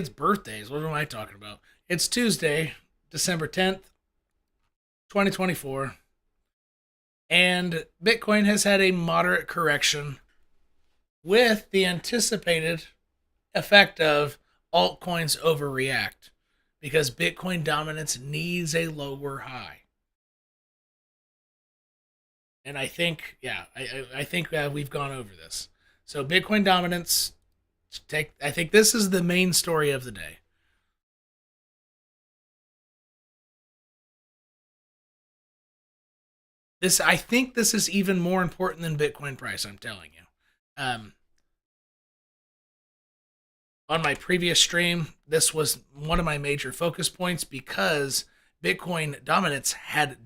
It's birthdays. What am I talking about? It's Tuesday, December 10th, 2024, and Bitcoin has had a moderate correction with the anticipated effect of altcoins overreact because Bitcoin dominance needs a lower high. And I think, I think we've gone over this. So Bitcoin dominance, I think this is the main story of the day. I think this is even more important than Bitcoin price. I'm telling you. Um, on my previous stream, this was one of my major focus points because Bitcoin dominance had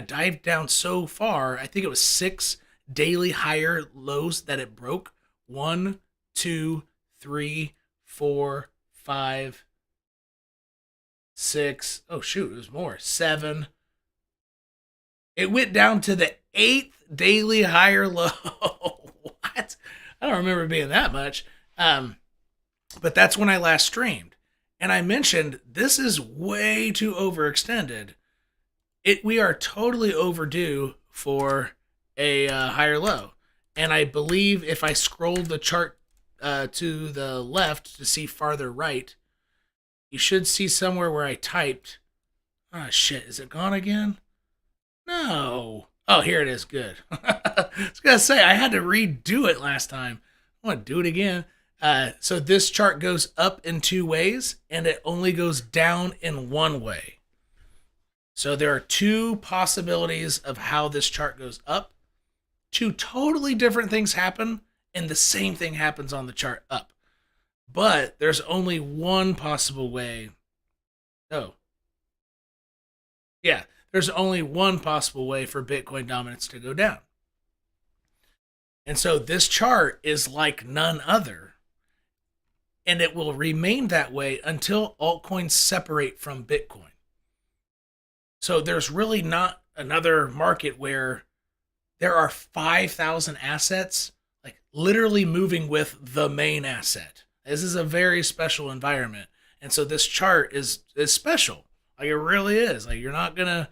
dived down so far. I think it was 6 daily higher lows that it broke. 1, 2, 3, 4, 5, 6. Oh shoot, it was more. 7. It went down to the 8th daily higher low. What? I don't remember it being that much. But that's when I last streamed. And I mentioned this is way too overextended. We are totally overdue for a higher low. And I believe if I scroll the chart to the left to see farther right, you should see somewhere where I typed. Oh shit, is it gone again? No. Oh, here it is. Good. I was going to say, I had to redo it last time. I want to do it again. So this chart goes up in 2 ways, and it only goes down in 1 way. So there are 2 possibilities of how this chart goes up. 2 totally different things happen, and the same thing happens on the chart up. But there's only 1 possible way. Oh. Yeah, there's only 1 possible way for Bitcoin dominance to go down. And so this chart is like none other. And it will remain that way until altcoins separate from Bitcoin. So there's really not another market where there are 5,000 assets like literally moving with the main asset. This is a very special environment. And so this chart is special. Like it really is. Like you're not gonna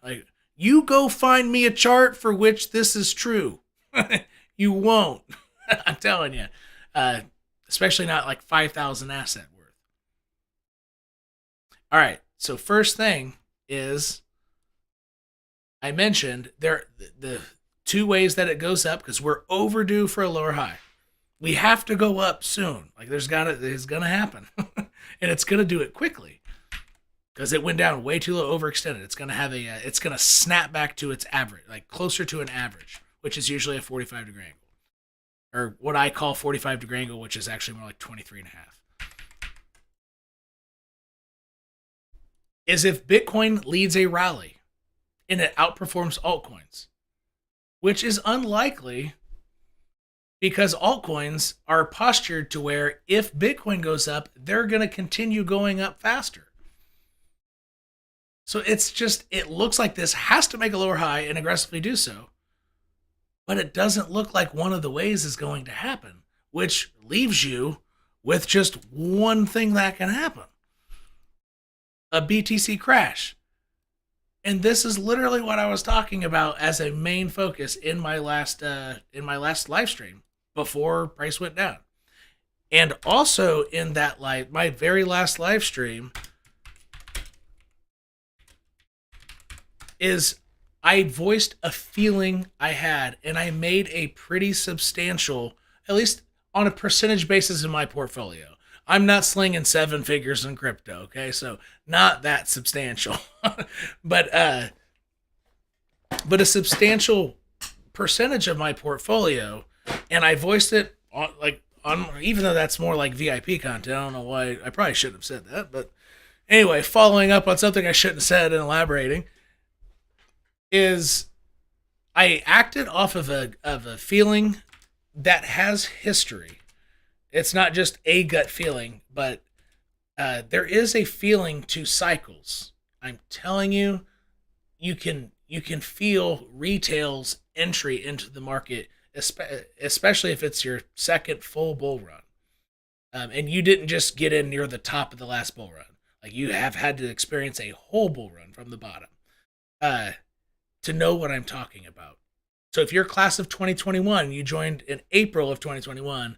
like you go find me a chart for which this is true. You won't. I'm telling you. Especially not like 5,000 asset worth. All right. So first thing is I mentioned the 2 ways that it goes up because we're overdue for a lower high. We have to go up soon. Like it's gonna happen, and it's gonna do it quickly because it went down way too low, overextended. It's gonna snap back to its average, like closer to an average, which is usually a 45-degree angle. Or what I call 45-degree angle, which is actually more like 23.5. Is if Bitcoin leads a rally and it outperforms altcoins, which is unlikely because altcoins are postured to where if Bitcoin goes up, they're going to continue going up faster. So it looks like this has to make a lower high and aggressively do so. But it doesn't look like one of the ways is going to happen, which leaves you with just one thing that can happen. A BTC crash. And this is literally what I was talking about as a main focus in my last live stream before price went down. And also in that my very last live stream is I voiced a feeling I had, and I made a pretty substantial, at least on a percentage basis in my portfolio. I'm not slinging 7 figures in crypto, okay? So not that substantial, but a substantial percentage of my portfolio, and I voiced it on even though that's more like VIP content. I don't know why I probably shouldn't have said that, but anyway, following up on something I shouldn't have said and elaborating. Is I acted off of a feeling that has history. It's not just a gut feeling, but there is a feeling to cycles. I'm telling you, you can feel retail's entry into the market, especially if it's your second full bull run. And you didn't just get in near the top of the last bull run. Like, you have had to experience a whole bull run from the bottom to know what I'm talking about. So if you're class of 2021, you joined in April of 2021,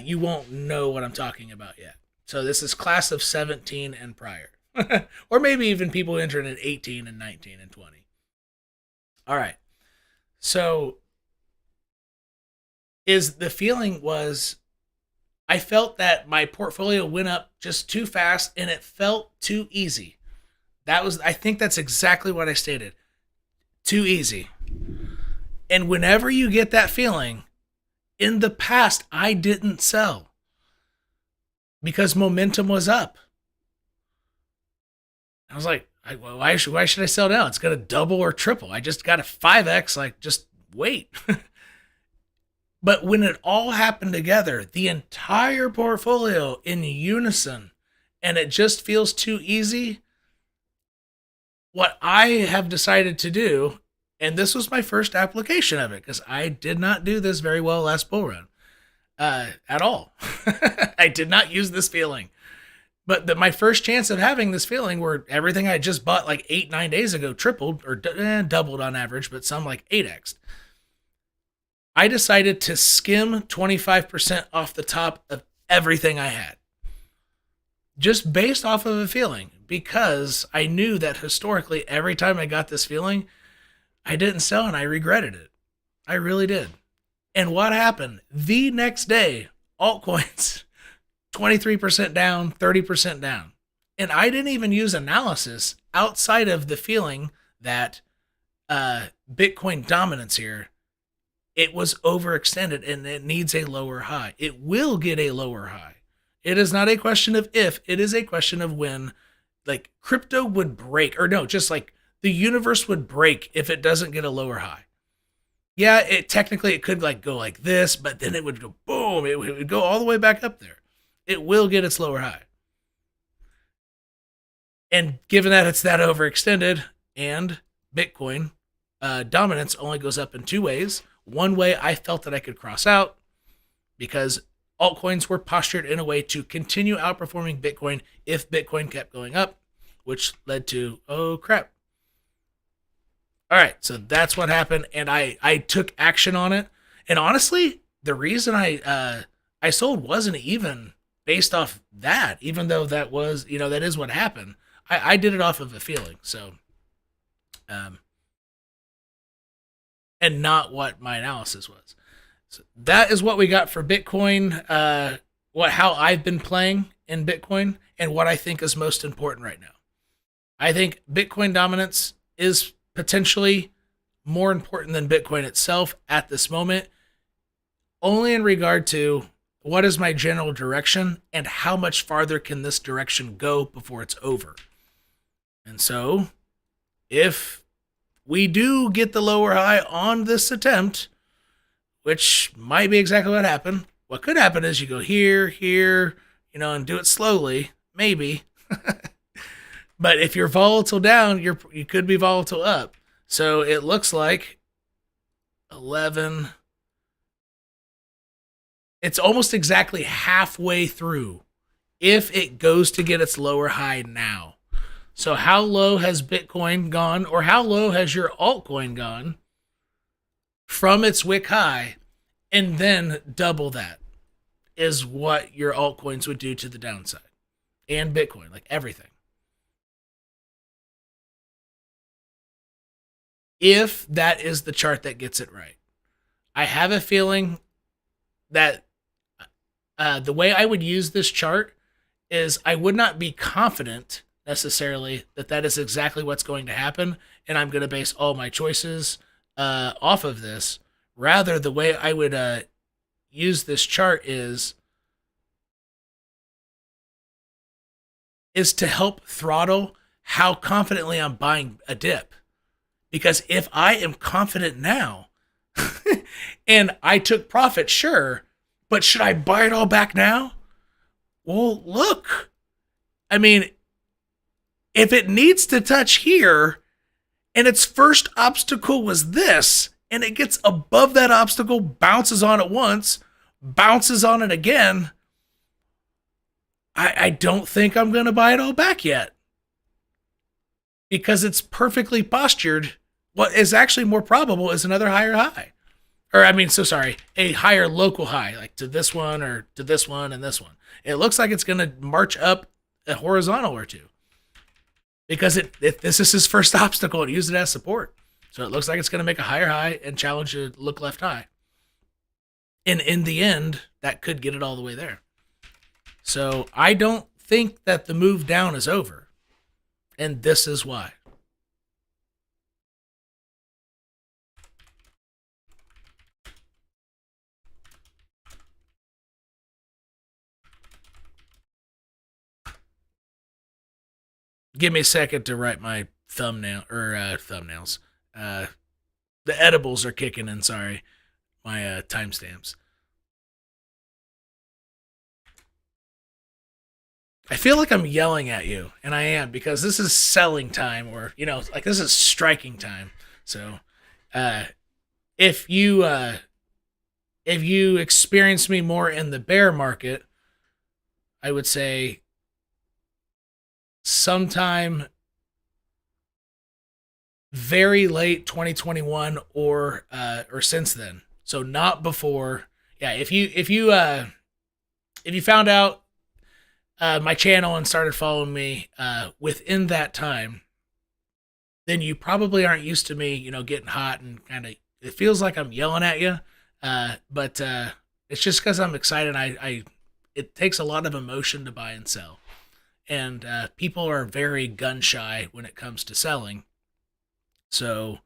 you won't know what I'm talking about yet. So this is class of 17 and prior. Or maybe even people entering in 18 and 19 and 20. All right. So the feeling was, I felt that my portfolio went up just too fast and it felt too easy. I think that's exactly what I stated. Too easy. And whenever you get that feeling, in the past, I didn't sell because momentum was up. I was like, why should I sell now? It's going to double or triple. I just got a 5x, like, just wait. But when it all happened together, the entire portfolio in unison, and it just feels too easy, what I have decided to do, and this was my first application of it, because I did not do this very well last bull run at all. I did not use this feeling. But my first chance of having this feeling where everything I just bought like 8-9 days ago tripled or doubled on average, but some like 8x. I decided to skim 25% off the top of everything I had. Just based off of a feeling, because I knew that historically every time I got this feeling, I didn't sell and I regretted it. I really did. And what happened? The next day, altcoins, 23% down, 30% down. And I didn't even use analysis outside of the feeling that Bitcoin dominance here, it was overextended and it needs a lower high. It will get a lower high. It is not a question of if, it is a question of when. Like, crypto would break, or no, just like the universe would break if it doesn't get a lower high. Yeah, it could like go like this, but then it would go boom, it would go all the way back up there. It will get its lower high. And given that it's that overextended, and Bitcoin dominance only goes up in two ways. One way, I felt that I could cross out because altcoins were postured in a way to continue outperforming Bitcoin if Bitcoin kept going up, which led to, oh crap. All right, so that's what happened, and I took action on it. And honestly, the reason I sold wasn't even based off that, even though that was, that is what happened. I did it off of a feeling, so, and not what my analysis was. So that is what we got for Bitcoin, how I've been playing in Bitcoin, and what I think is most important right now. I think Bitcoin dominance is potentially more important than Bitcoin itself at this moment, only in regard to what is my general direction and how much farther can this direction go before it's over. And so, if we do get the lower high on this attempt, which might be exactly what happened, what could happen is you go here, and do it slowly, maybe. But if you're volatile down, you could be volatile up. So it looks like 11. It's almost exactly halfway through if it goes to get its lower high now. So how low has Bitcoin gone, or how low has your altcoin gone from its wick high, and then double that is what your altcoins would do to the downside, and Bitcoin, like everything. If that is the chart that gets it right. I have a feeling that the way I would use this chart is I would not be confident necessarily that is exactly what's going to happen, and I'm going to base all my choices off of this. Rather, the way I would use this chart is to help throttle how confidently I'm buying a dip. Because if I am confident now and I took profit, sure, but should I buy it all back now? Well, look, I mean, if it needs to touch here and its first obstacle was this, and it gets above that obstacle, bounces on it once, bounces on it again, I don't think I'm going to buy it all back yet because it's perfectly postured. What is actually more probable is another higher high. Or, I mean, so sorry, a higher local high, like to this one or to this one and this one. It looks like it's going to march up a horizontal or two because this is his first obstacle and use it as support. So it looks like it's going to make a higher high and challenge a look left high. And in the end, that could get it all the way there. So I don't think that the move down is over. And this is why. Give me a second to write my thumbnails. The edibles are kicking in, sorry. My timestamps. I feel like I'm yelling at you, and I am, because this is selling time, or, like this is striking time. So, if you experience me more in the bear market, I would say sometime very late 2021 or since then. So not before. Yeah, if you found out my channel and started following me within that time, then you probably aren't used to me, getting hot and kind of, it feels like I'm yelling at you. But it's just because I'm excited. It takes a lot of emotion to buy and sell. And people are very gun shy when it comes to selling. So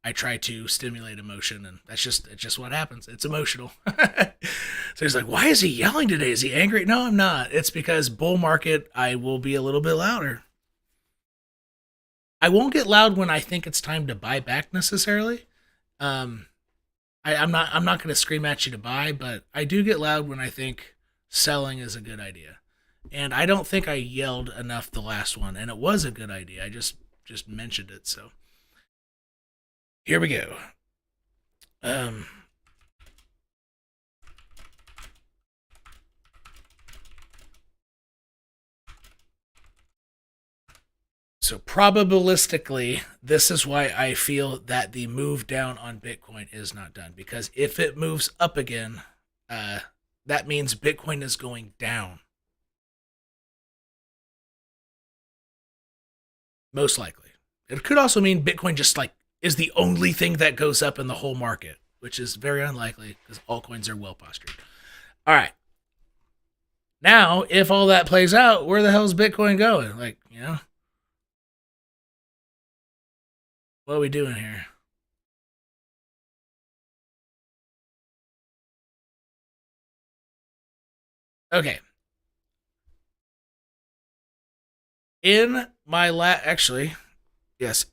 I try to stimulate emotion, and it's just what happens. It's emotional. So he's like, why is he yelling today? Is he angry? No, I'm not. It's because bull market, I will be a little bit louder. I won't get loud when I think it's time to buy back necessarily. I'm not going to scream at you to buy, but I do get loud when I think selling is a good idea. And I don't think I yelled enough the last one, and it was a good idea. I just mentioned it, so here we go. So probabilistically, this is why I feel that the move down on Bitcoin is not done. Because if it moves up again, that means Bitcoin is going down. Most likely. It could also mean Bitcoin just is the only thing that goes up in the whole market, which is very unlikely because altcoins are well postured. All right. Now, if all that plays out, where the hell is Bitcoin going? What are we doing here? Okay. In my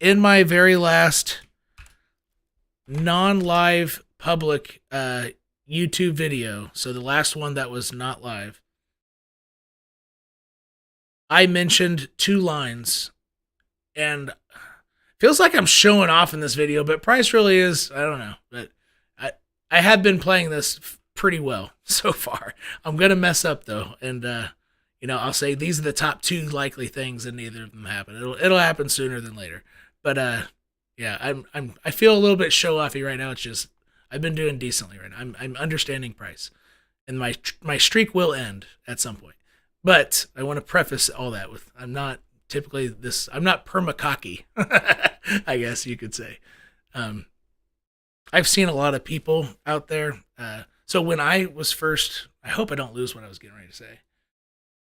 in my very last non-live public YouTube video, so the last one that was not live, I mentioned two lines, and feels like I'm showing off in this video, but price really is, I don't know, but I have been playing this pretty well so far. I'm going to mess up though, and I'll say these are the top two likely things, and neither of them happen. It'll happen sooner than later. But yeah, I feel a little bit show offy right now. It's just I've been doing decently right now. I'm understanding price, and my streak will end at some point. But I want to preface all that with I'm not typically this. I'm not perma-cocky, I guess you could say. I've seen a lot of people out there. So when I was first, I hope I don't lose what I was getting ready to say.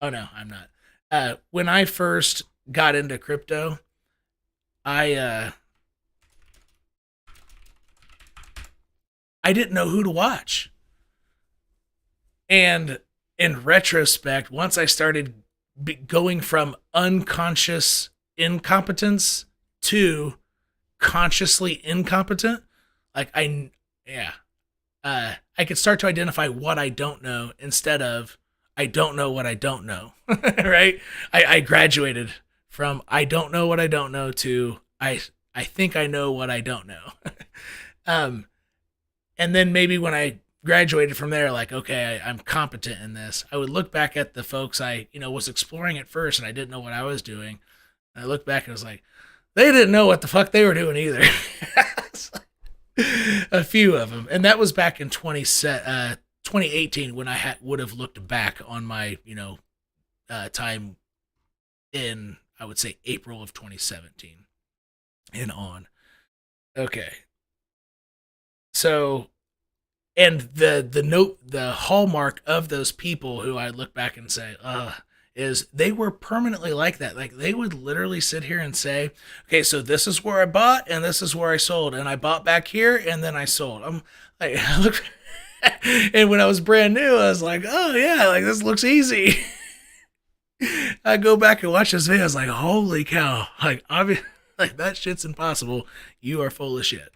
Oh no, I'm not. When I first got into crypto, I didn't know who to watch. And in retrospect, once I started going from unconscious incompetence to consciously incompetent, I could start to identify what I don't know instead of I don't know what I don't know, right? I graduated from I don't know what I don't know to I think I know what I don't know. And then maybe when I graduated from there, like, okay, I'm competent in this. I would look back at the folks I, was exploring at first, and I didn't know what I was doing. And I looked back and was like, they didn't know what the fuck they were doing either. A few of them, and that was back in 2018 when I would have looked back on my, time in, I would say, April of 2017 and on. Okay. So, and the hallmark of those people who I look back and say, is they were permanently like that. Like, they would literally sit here and say, okay, so this is where I bought and this is where I sold, and I bought back here and then I sold. I'm like, look, and when I was brand new, I was like, oh yeah, like this looks easy. I go back and watch this video. I was like, holy cow, like that shit's impossible. You are full of shit.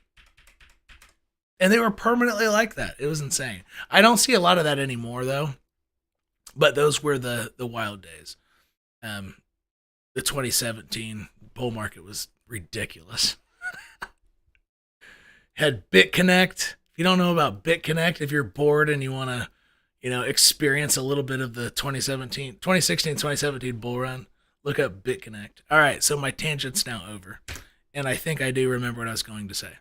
And they were permanently like that. It was insane. I don't see a lot of that anymore, though. But those were the wild days. The 2017 bull market was ridiculous. Had BitConnect. If you don't know about BitConnect, if you're bored and you want to, experience a little bit of the 2016-2017 bull run, look up BitConnect. All right, so my tangent's now over. And I think I do remember what I was going to say.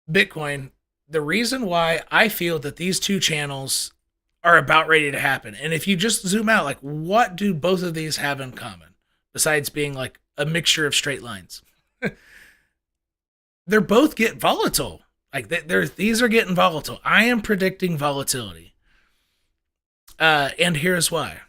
Bitcoin, the reason why I feel that these two channels are about ready to happen, and if you just zoom out, like, what do both of these have in common besides being like a mixture of straight lines? They're both get volatile. Like, these are getting volatile. I am predicting volatility, and here's why.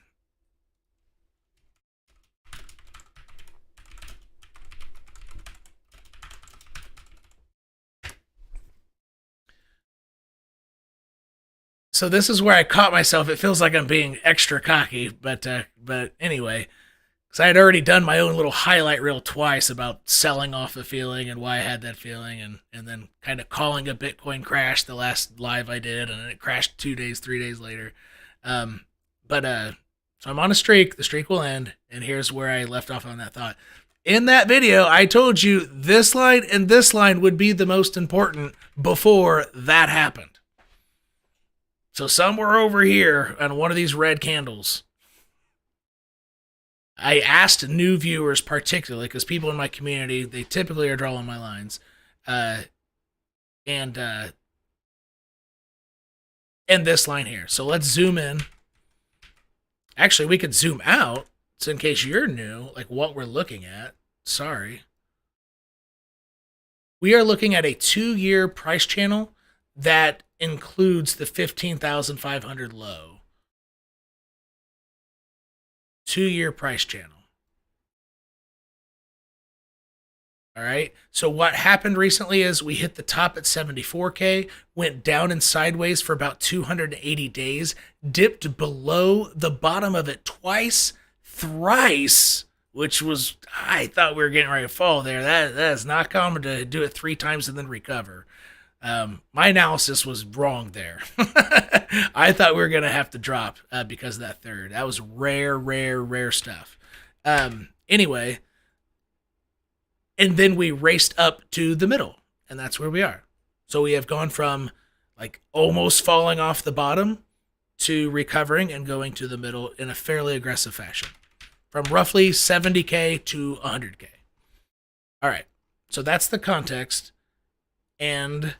So this is where I caught myself. It feels like I'm being extra cocky, but anyway, because I had already done my own little highlight reel twice about selling off a feeling and why I had that feeling, and then kind of calling a Bitcoin crash the last live I did, and then it crashed 2 days, 3 days later. So I'm on a streak. The streak will end, and here's where I left off on that thought. In that video, I told you this line and this line would be the most important before that happened. So somewhere over here on one of these red candles, I asked new viewers particularly, because people in my community, they typically are drawing my lines, and this line here. So let's zoom in. Actually, we could zoom out, so in case you're new, like what we're looking at. Sorry. We are looking at a 2-year price channel that includes the 15,500 low. 2-year price channel. All right. So what happened recently is we hit the top at 74K, went down and sideways for about 280 days, dipped below the bottom of it twice, thrice, which was, I thought we were getting ready to fall there. That is not common to do it 3 times and then recover. My analysis was wrong there. I thought we were going to have to drop because of that third. That was rare stuff. Anyway, and then we raced up to the middle, and that's where we are. So we have gone from like almost falling off the bottom to recovering and going to the middle in a fairly aggressive fashion, from roughly 70K to 100K. All right, so that's the context, and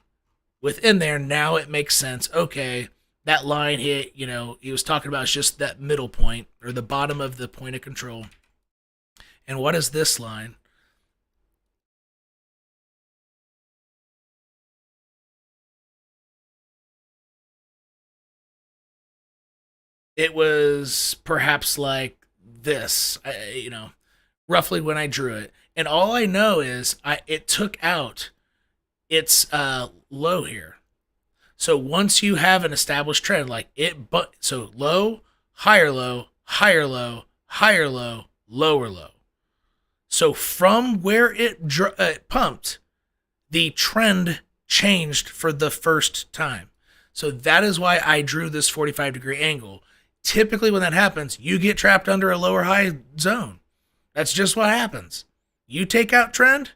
within there, now it makes sense. Okay, that line hit, he was talking about is just that middle point, or the bottom of the point of control. And what is this line? It was perhaps like this, roughly when I drew it. And all I know is it took out its low here. So once you have an established trend, like so low, higher low, higher low, higher low, lower low. So from where it pumped, the trend changed for the first time. So that is why I drew this 45-degree angle. Typically when that happens, you get trapped under a lower high zone. That's just what happens. You take out trend,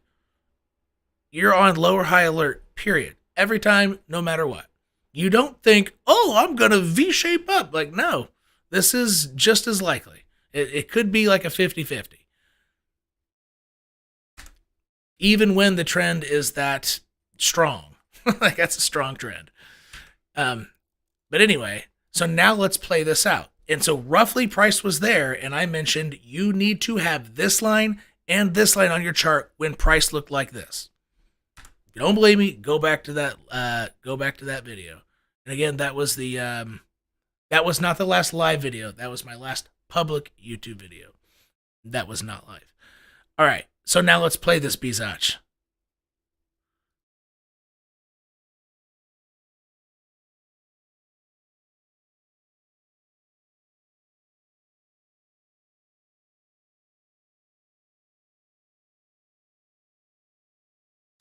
you're on lower high alert, period. Every time, no matter what. You don't think, oh, I'm going to V-shape up. Like, no, this is just as likely. It could be like a 50-50. Even when the trend is that strong. Like, that's a strong trend. But anyway, so now let's play this out. And so roughly price was there, and I mentioned you need to have this line and this line on your chart when price looked like this. If you don't believe me, go back to that video. And again, that was not the last live video. That was my last public YouTube video. That was not live. All right, so now let's play this bizacz.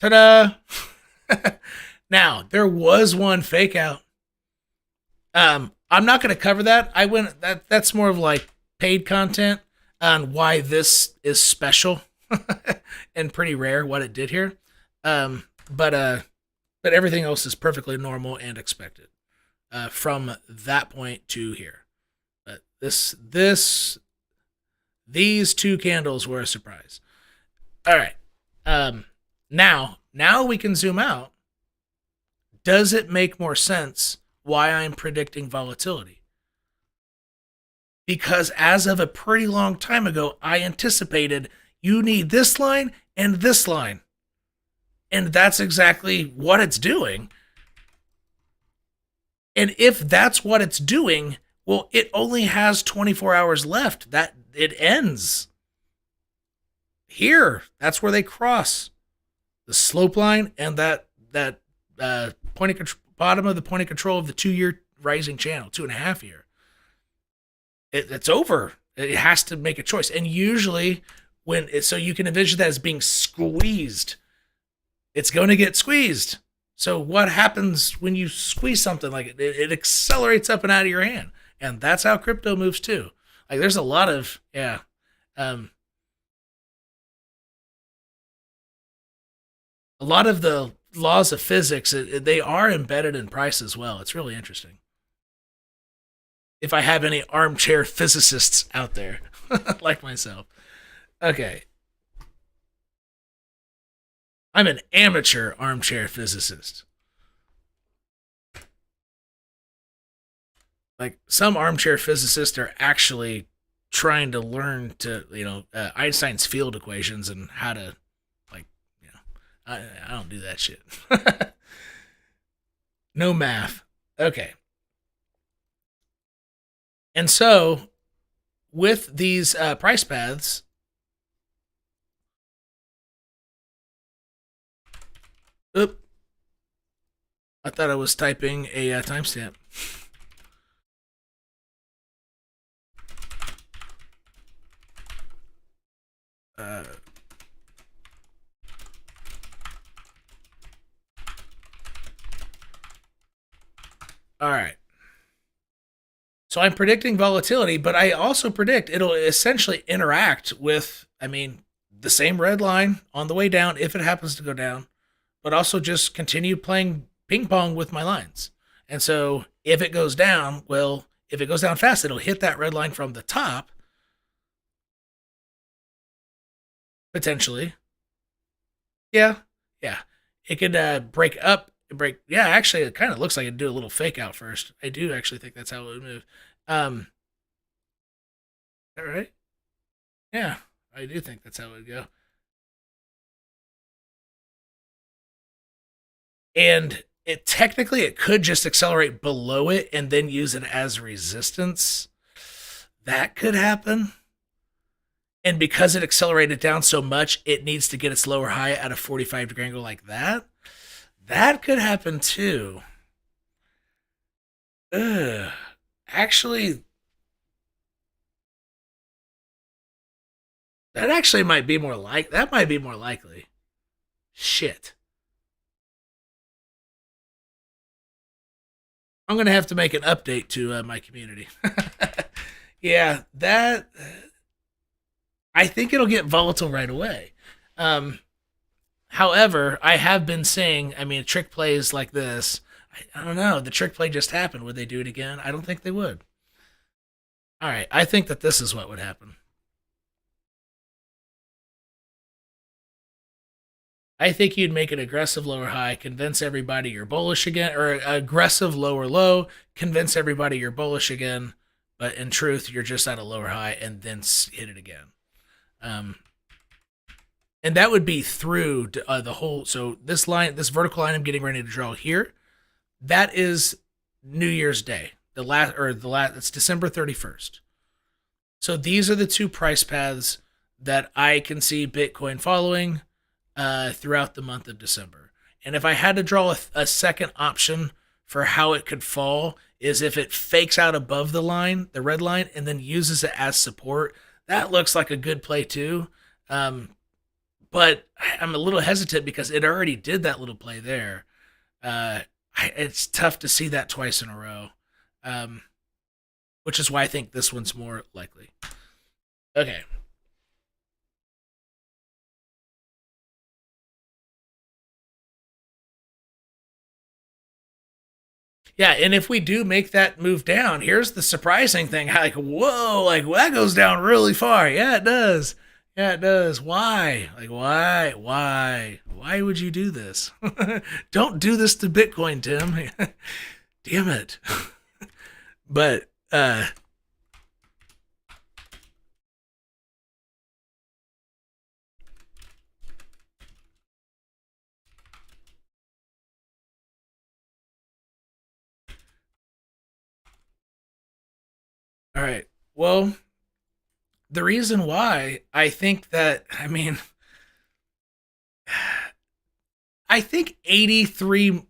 Ta-da! Now, there was one fake out. I'm not going to cover that. That's more of like paid content on why this is special and pretty rare what it did here. But everything else is perfectly normal and expected from that point to here. But these two candles were a surprise. All right. Now we can zoom out. Does it make more sense why I'm predicting volatility? Because as of a pretty long time ago, I anticipated you need this line and this line. And that's exactly what it's doing. And if that's what it's doing, well, it only has 24 hours left. That it ends here. That's where they cross the slope line and that bottom of the point of control of the 2-year rising channel, 2.5 year. It's over. It has to make a choice. And usually so you can envision that as being squeezed. It's going to get squeezed. So what happens when you squeeze something like it? It accelerates up and out of your hand. And that's how crypto moves too. Like there's a lot of, a lot of the laws of physics, they are embedded in price as well. It's really interesting. If I have any armchair physicists out there, like myself. Okay. I'm an amateur armchair physicist. Like some armchair physicists are actually trying to learn to, Einstein's field equations and how to, I don't do that shit. No math. Okay. And so, with these price paths, I thought I was typing a timestamp. All right. So I'm predicting volatility, but I also predict it'll essentially interact with, the same red line on the way down if it happens to go down, but also just continue playing ping pong with my lines. And so if it goes down, if it goes down fast, it'll hit that red line from the top, potentially. Yeah. It could break up. Actually, it kind of looks like it'd do a little fake out first. I do actually think that's how it would move. All right. Yeah, I do think that's how it would go. And technically it could just accelerate below it and then use it as resistance. That could happen. And because it accelerated down so much, it needs to get its lower high at a 45-degree angle like that. That could happen too. Actually, that might be more likely. Shit. I'm going to have to make an update to my community. Yeah, I think it'll get volatile right away. However, I have been saying, I mean, trick plays like this, I don't know. The trick play just happened. Would they do it again? I don't think they would. All right, I think that this is what would happen. I think you'd make an aggressive lower high, convince everybody you're bullish again, or aggressive lower low, convince everybody you're bullish again, but in truth, you're just at a lower high and then hit it again. And that would be through the whole. So this line, this vertical line I'm getting ready to draw here, that is New Year's Day. It's December 31st. So these are the two price paths that I can see Bitcoin following throughout the month of December. And if I had to draw a second option for how it could fall, is if it fakes out above the line, the red line, and then uses it as support. That looks like a good play too. But I'm a little hesitant because it already did that little play there. It's tough to see that twice in a row, which is why I think this one's more likely. Okay. Yeah, and if we do make that move down, here's the surprising thing. Like, whoa, like that goes down really far. Yeah, it does. Yeah, it does. Why? Like, why? Why would you do this? Don't do this to Bitcoin, Tim. Damn it. But, all right. Well, the reason why I think that, I mean, I think 83,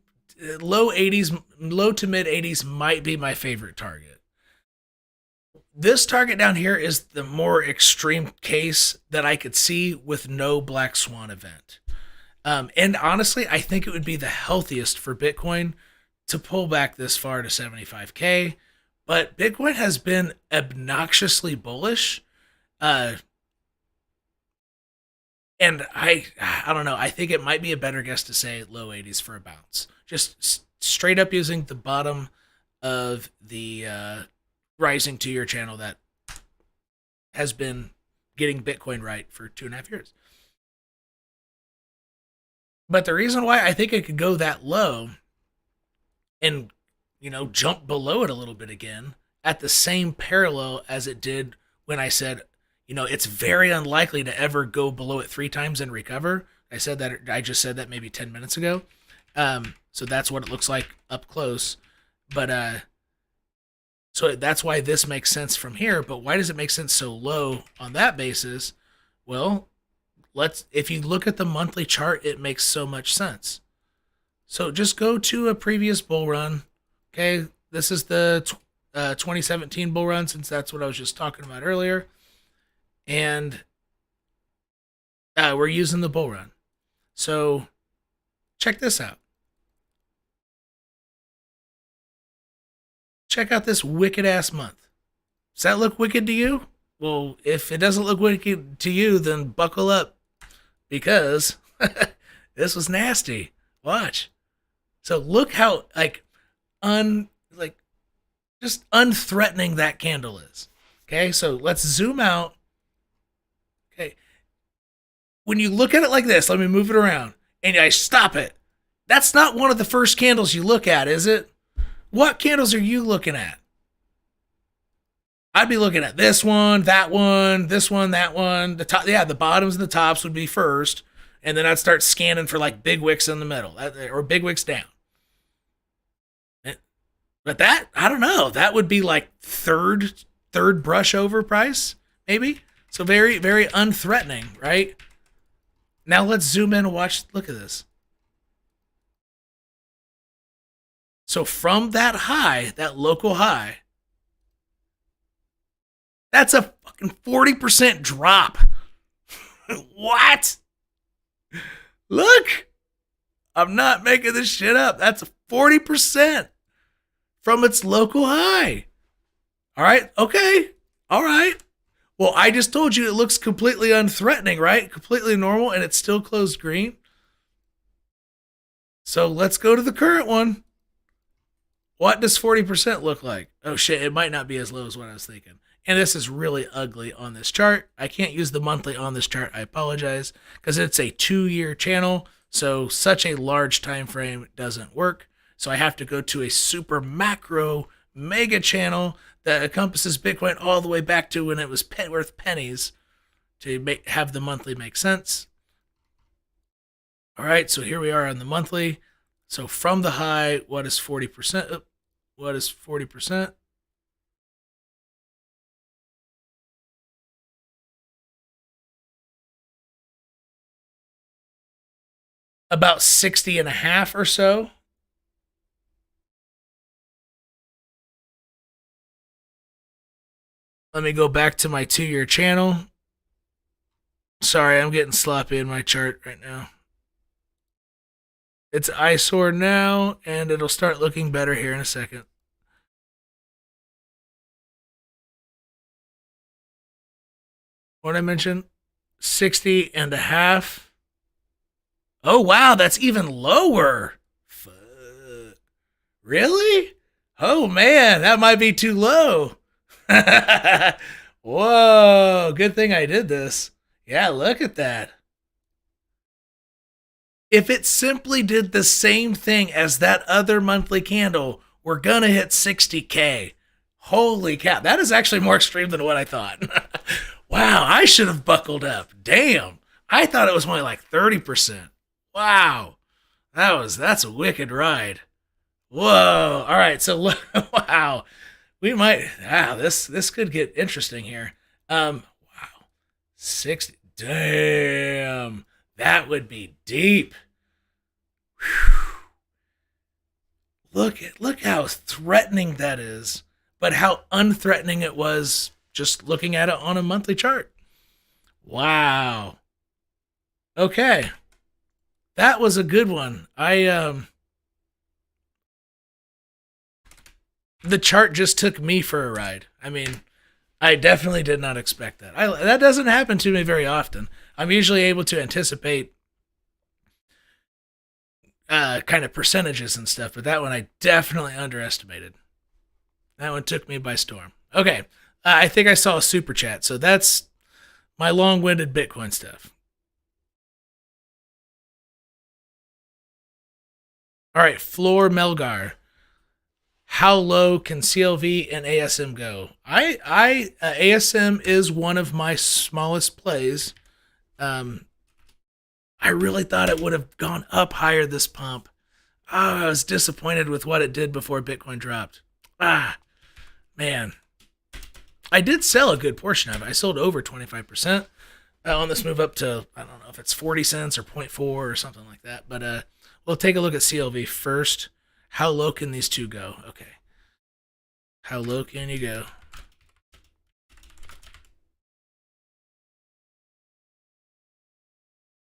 low 80s, low to mid 80s might be my favorite target. This target down here is the more extreme case that I could see with no black swan event. And honestly, I think it would be the healthiest for Bitcoin to pull back this far to 75K. But Bitcoin has been obnoxiously bullish. And I don't know. I think it might be a better guess to say low 80s for a bounce. Just straight up using the bottom of the rising 2-year channel that has been getting Bitcoin right for 2.5 years. But the reason why I think it could go that low and, jump below it a little bit again at the same parallel as it did when I said, it's very unlikely to ever go below it 3 times and recover. I just said that maybe 10 minutes ago. So that's what it looks like up close. But so that's why this makes sense from here. But why does it make sense so low on that basis? Well, if you look at the monthly chart, it makes so much sense. So just go to a previous bull run. Okay, this is the 2017 bull run, since that's what I was just talking about earlier. And we're using the bull run. So check this out. Check out this wicked ass month. Does that look wicked to you? Well, if it doesn't look wicked to you, then buckle up, because this was nasty. Watch. So look how just unthreatening that candle is. Okay, so let's zoom out. Okay. When you look at it like this, let me move it around, and I stop it. That's not one of the first candles you look at, is it? What candles are you looking at? I'd be looking at this one, that one, this one, that one. The top, the bottoms and the tops would be first, and then I'd start scanning for like big wicks in the middle, or big wicks down. But that, I don't know, that would be like third brush over price, maybe. So very, very unthreatening, right? Now let's zoom in and watch. Look at this. So from that high, that local high, that's a fucking 40% drop. What? Look, I'm not making this shit up. That's a 40% from its local high. All right. Okay. All right. Well, I just told you it looks completely unthreatening, right? Completely normal, and it's still closed green. So let's go to the current one. What does 40% look like? Oh shit, it might not be as low as what I was thinking. And this is really ugly on this chart. I can't use the monthly on this chart. I apologize, because it's a 2-year channel. So such a large time frame doesn't work. So I have to go to a super macro mega channel that encompasses Bitcoin all the way back to when it was worth pennies to have the monthly make sense. All right, so here we are on the monthly. So from the high, what is 40%? What is 40%? About 60 and a half or so. Let me go back to my 2-year channel. Sorry, I'm getting sloppy in my chart right now. It's eyesore now, and it'll start looking better here in a second. What did I mention? 60 and a half. Oh, wow, that's even lower. Fuck. Really? Oh, man, that might be too low. Whoa, good thing I did this. Yeah, look at that. If it simply did the same thing as that other monthly candle, we're going to hit 60K. Holy cow. That is actually more extreme than what I thought. Wow, I should have buckled up. Damn. I thought it was only like 30%. Wow. That's a wicked ride. Whoa. All right, so wow. This could get interesting here. Wow. 60. Damn. That would be deep. Whew. Look how threatening that is, but how unthreatening it was just looking at it on a monthly chart. Wow. Okay. That was a good one. The chart just took me for a ride. I mean, I definitely did not expect that. That doesn't happen to me very often. I'm usually able to anticipate kind of percentages and stuff, but that one I definitely underestimated. That one took me by storm. Okay, I think I saw a super chat, so that's my long-winded Bitcoin stuff. All right, Floor Melgar. How low can CLV and ASM go? ASM is one of my smallest plays. I really thought it would have gone up higher this pump. I was disappointed with what it did before Bitcoin dropped. Man. I did sell a good portion of it. I sold over 25% on this move up to, I don't know if it's 40 cents or 0.4 or something like that. But we'll take a look at CLV first. How low can these two go? Okay. How low can you go?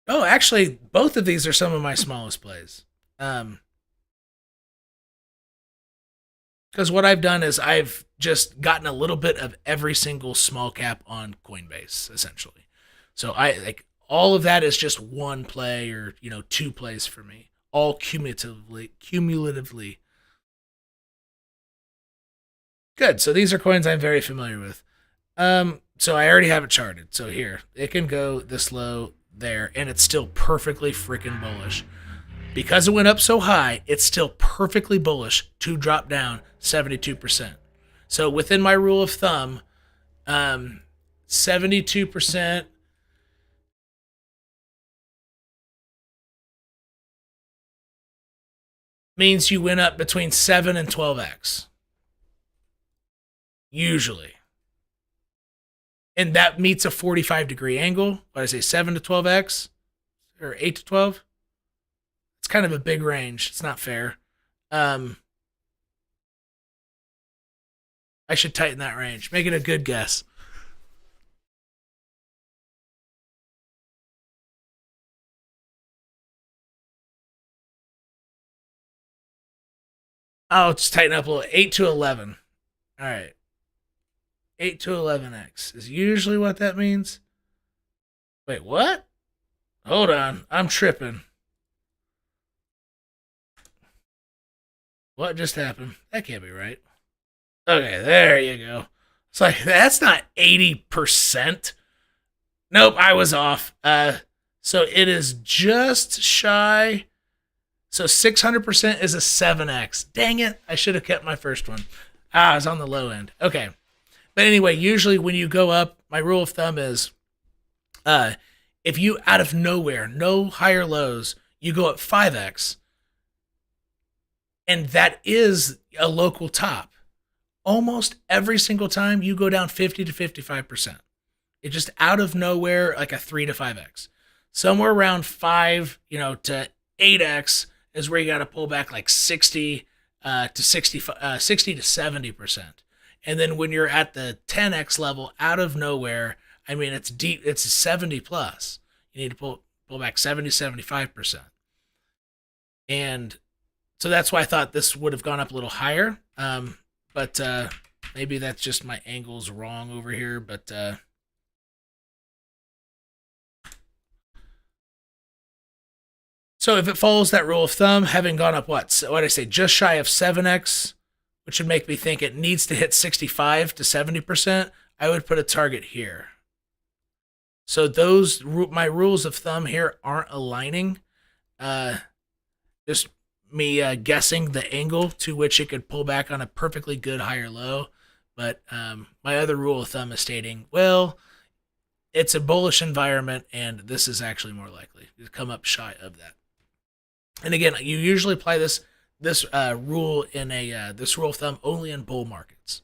Oh, actually, both of these are some of my smallest plays. Because what I've done is I've just gotten a little bit of every single small cap on Coinbase, essentially. So I like all of that is just one play or 2 plays for me, all cumulatively. Good. So these are coins I'm very familiar with. So I already have it charted. So here, it can go this low there, and it's still perfectly freaking bullish. Because it went up so high, it's still perfectly bullish to drop down 72%. So within my rule of thumb, 72% means you went up between 7 and 12x. Usually. And that meets a 45-degree angle. What did I say, 7 to 12x? Or 8 to 12? It's kind of a big range. It's not fair. I should tighten that range. Make it a good guess. I'll just tighten up a little. 8 to 11. All right. 8 to 11x is usually what that means. Wait, what? Hold on. I'm tripping. What just happened? That can't be right. Okay, there you go. It's like, that's not 80%. Nope, I was off. So it is just shy. So 600% is a 7x. Dang it, I should have kept my first one. I was on the low end. Okay. But anyway, usually when you go up, my rule of thumb is if you out of nowhere, no higher lows, you go up 5x, and that is a local top. Almost every single time you go down 50 to 55%. It's just out of nowhere, like a 3 to 5x. Somewhere around 5, to 8x is where you got to pull back like 60 to 70%. And then when you're at the 10x level, out of nowhere, I mean, it's deep, it's 70 plus. You need to pull back 70, 75%. And so that's why I thought this would have gone up a little higher. But maybe that's just my angle's wrong over here. But so if it follows that rule of thumb, having gone up what did I say, just shy of 7x, which would make me think it needs to hit 65 to 70%, I would put a target here. So my rules of thumb here aren't aligning. Just me guessing the angle to which it could pull back on a perfectly good higher low. But my other rule of thumb is stating, well, it's a bullish environment, and this is actually more likely to come up shy of that. And again, you usually apply this rule in this rule of thumb only in bull markets.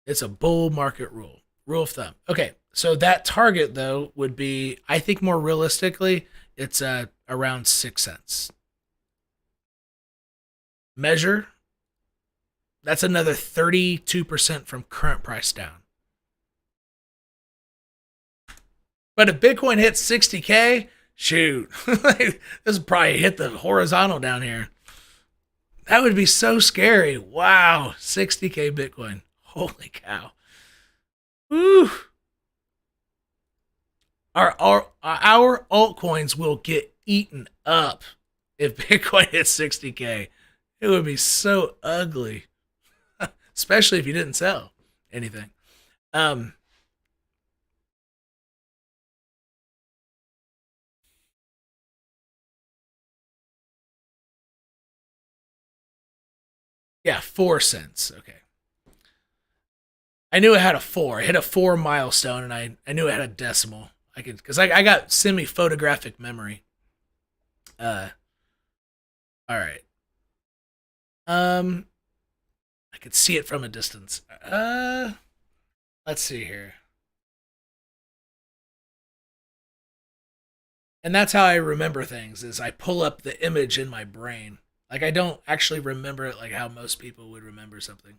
It's a bull market rule of thumb. Okay, so that target though would be, I think more realistically, it's around 6 cents. Measure, that's another 32% from current price down. But if Bitcoin hits 60K, shoot, this would probably hit the horizontal down here. That would be so scary. Wow, 60K Bitcoin. Holy cow. Woo. Our altcoins will get eaten up if Bitcoin hits 60K. It would be so ugly, especially if you didn't sell anything. Yeah, 4 cents. Okay. I knew it had a 4. It hit a 4 milestone, and I knew it had a decimal. Because I got semi-photographic memory. All right. I could see it from a distance. Let's see here. And that's how I remember things, is I pull up the image in my brain. Like, I don't actually remember it like how most people would remember something.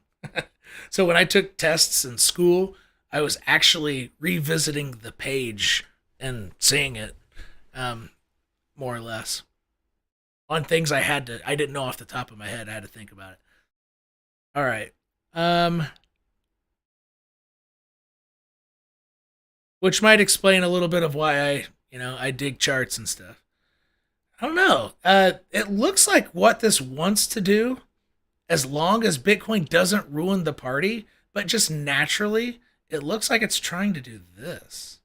So when I took tests in school, I was actually revisiting the page and seeing it, more or less. On things I didn't know off the top of my head. I had to think about it. All right. Which might explain a little bit of why I dig charts and stuff. I don't know. It looks like what this wants to do, as long as Bitcoin doesn't ruin the party, but just naturally, it looks like it's trying to do this.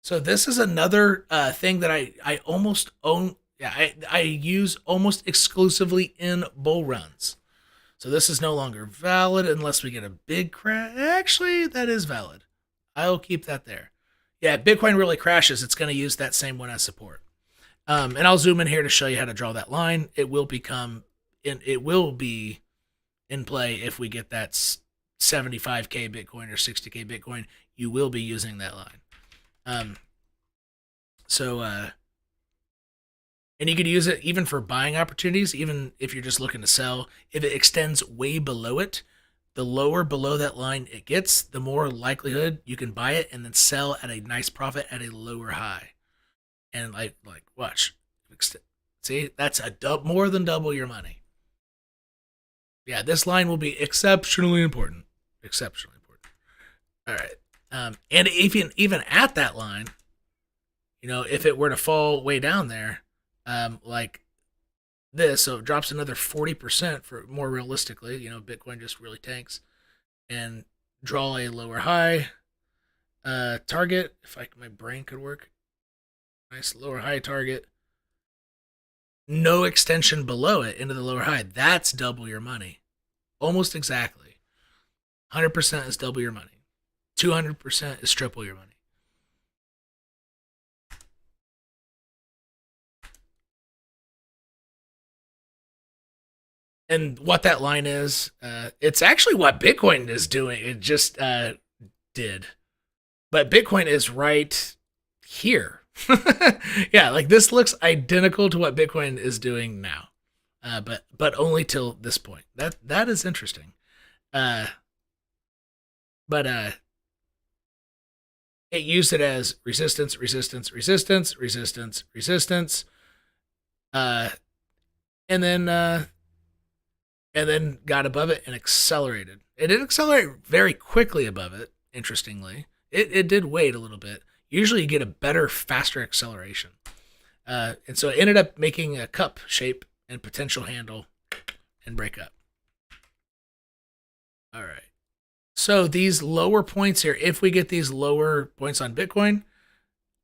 So this is another thing that I almost own. Yeah, I use almost exclusively in bull runs. So this is no longer valid unless we get a big crash. Actually, that is valid. I'll keep that there. Yeah, Bitcoin really crashes, it's going to use that same one as support. And I'll zoom in here to show you how to draw that line. It will be in play if we get that 75K Bitcoin or 60K Bitcoin. You will be using that line. And you could use it even for buying opportunities, even if you're just looking to sell. If it extends way below it, the lower below that line it gets, the more likelihood you can buy it and then sell at a nice profit at a lower high. And like watch, see, that's more than double your money. Yeah, this line will be exceptionally important. Exceptionally important. All right. And even at that line, if it were to fall way down there, like this, so it drops another 40% for more realistically. You know, Bitcoin just really tanks, and draw a lower high target. If my brain could work, nice lower high target. No extension below it into the lower high. That's double your money, almost exactly. 100% is double your money. 200% is triple your money. And what that line is, it's actually what Bitcoin is doing. It just did. But Bitcoin is right here. Yeah, like this looks identical to what Bitcoin is doing now. But only till this point. That is interesting. But it used it as resistance, resistance, resistance, resistance, resistance. And then got above it and accelerated. It did accelerate very quickly above it, interestingly. It did wait a little bit. Usually you get a better, faster acceleration. And so it ended up making a cup shape and potential handle and break up. All right. So these lower points here, if we get these lower points on Bitcoin,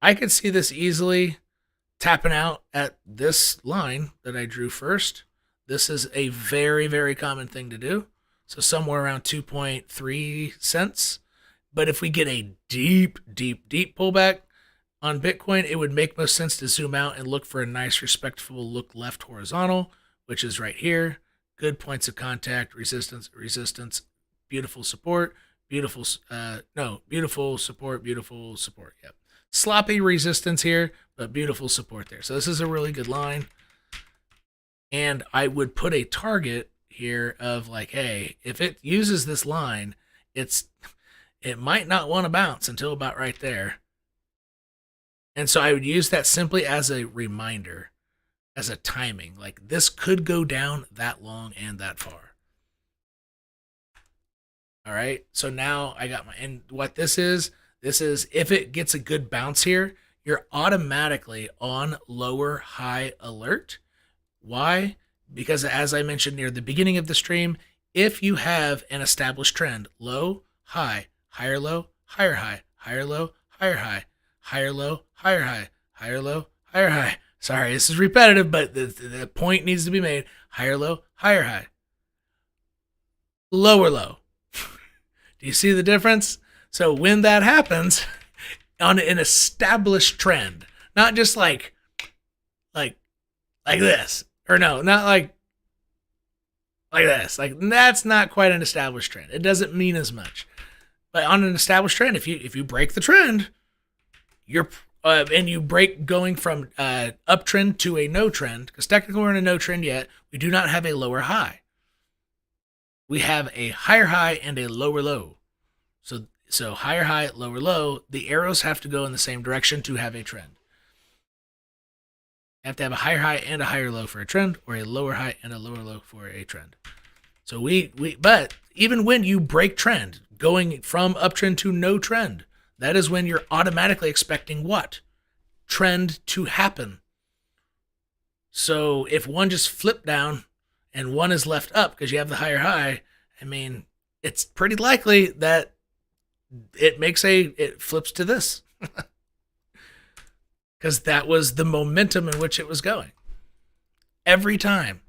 I could see this easily tapping out at this line that I drew first. This is a very, very common thing to do. So somewhere around 2.3 cents. But if we get a deep, deep, deep pullback on Bitcoin, it would make most sense to zoom out and look for a nice, respectable look left horizontal, which is right here. Good points of contact, resistance, resistance, beautiful support, beautiful support, beautiful support. Yep. Sloppy resistance here, but beautiful support there. So this is a really good line. And I would put a target here of like, hey, if it uses this line, it might not want to bounce until about right there. And so I would use that simply as a reminder, as a timing. Like this could go down that long and that far. All right. So now I got and what this is if it gets a good bounce here, you're automatically on lower high alert. Why? Because as I mentioned near the beginning of the stream, if you have an established trend, low, high, higher low, higher high, higher low, higher high, higher low, higher high, higher low, higher high. Sorry, this is repetitive, but the point needs to be made. Higher low, higher high, lower low. Do you see the difference? So when that happens on an established trend, not just like this, or no, not like this. Like that's not quite an established trend. It doesn't mean as much. But on an established trend, if you break the trend, you're and you break going from uptrend to a no trend, because technically we're in a no trend yet. We do not have a lower high. We have a higher high and a lower low. So higher high, lower low. The arrows have to go in the same direction to have a trend. You have to have a higher high and a higher low for a trend, or a lower high and a lower low for a trend. So but even when you break trend, going from uptrend to no trend, that is when you're automatically expecting what? Trend to happen. So if one just flipped down and one is left up because you have the higher high, I mean, it's pretty likely that it flips to this. Because that was the momentum in which it was going. Every time.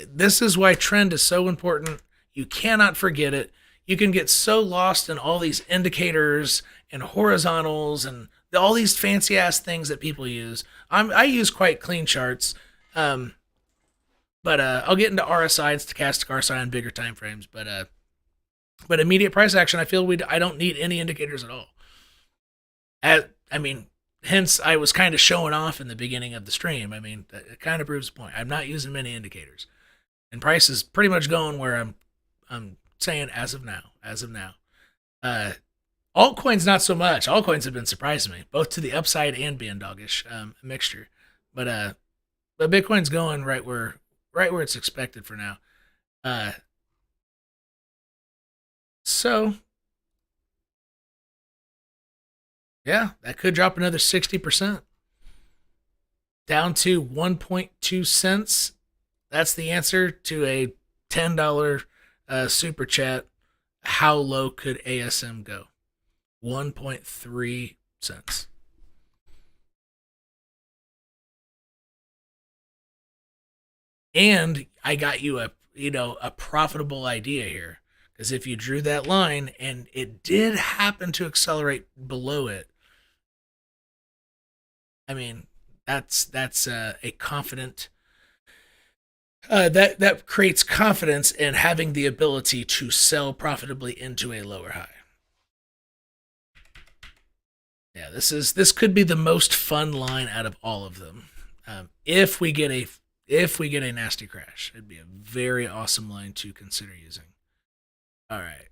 This is why trend is so important. You cannot forget it. You can get so lost in all these indicators and horizontals and all these fancy ass things that people use. I use quite clean charts, but I'll get into RSI and stochastic RSI on bigger time frames. But immediate price action, I feel I don't need any indicators at all. Hence I was kind of showing off in the beginning of the stream. I mean, it kind of proves the point. I'm not using many indicators, and price is pretty much going where I'm saying as of now. Altcoins not so much. Altcoins have been surprising me, both to the upside and being doggish, mixture. But Bitcoin's going right where it's expected for now. So yeah, that could drop another 60%. Down to 1.2 cents That's the answer to a $10 super chat. How low could ASM go? 1.3 cents. And I got you a profitable idea here, because if you drew that line and it did happen to accelerate below it, I mean, that's a confident that creates confidence in having the ability to sell profitably into a lower high. Yeah, this could be the most fun line out of all of them. If we get a nasty crash, it'd be a very awesome line to consider using. All right.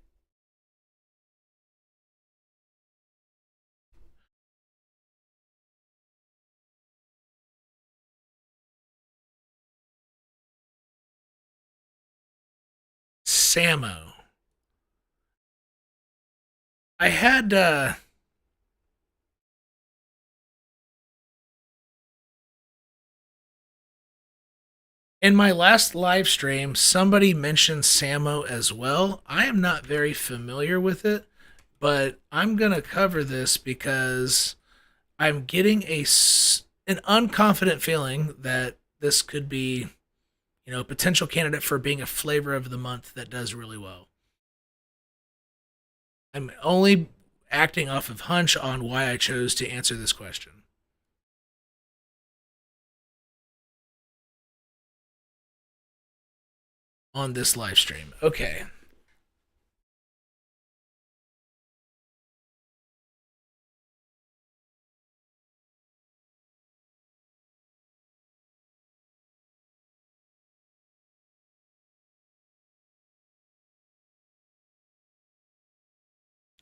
SAMO. I had in my last live stream, somebody mentioned SAMO as well. I am not very familiar with it, but I'm going to cover this because I'm getting an unconfident feeling that this could be, a potential candidate for being a flavor of the month that does really well. I'm only acting off of hunch on why I chose to answer this question. On this live stream. Okay.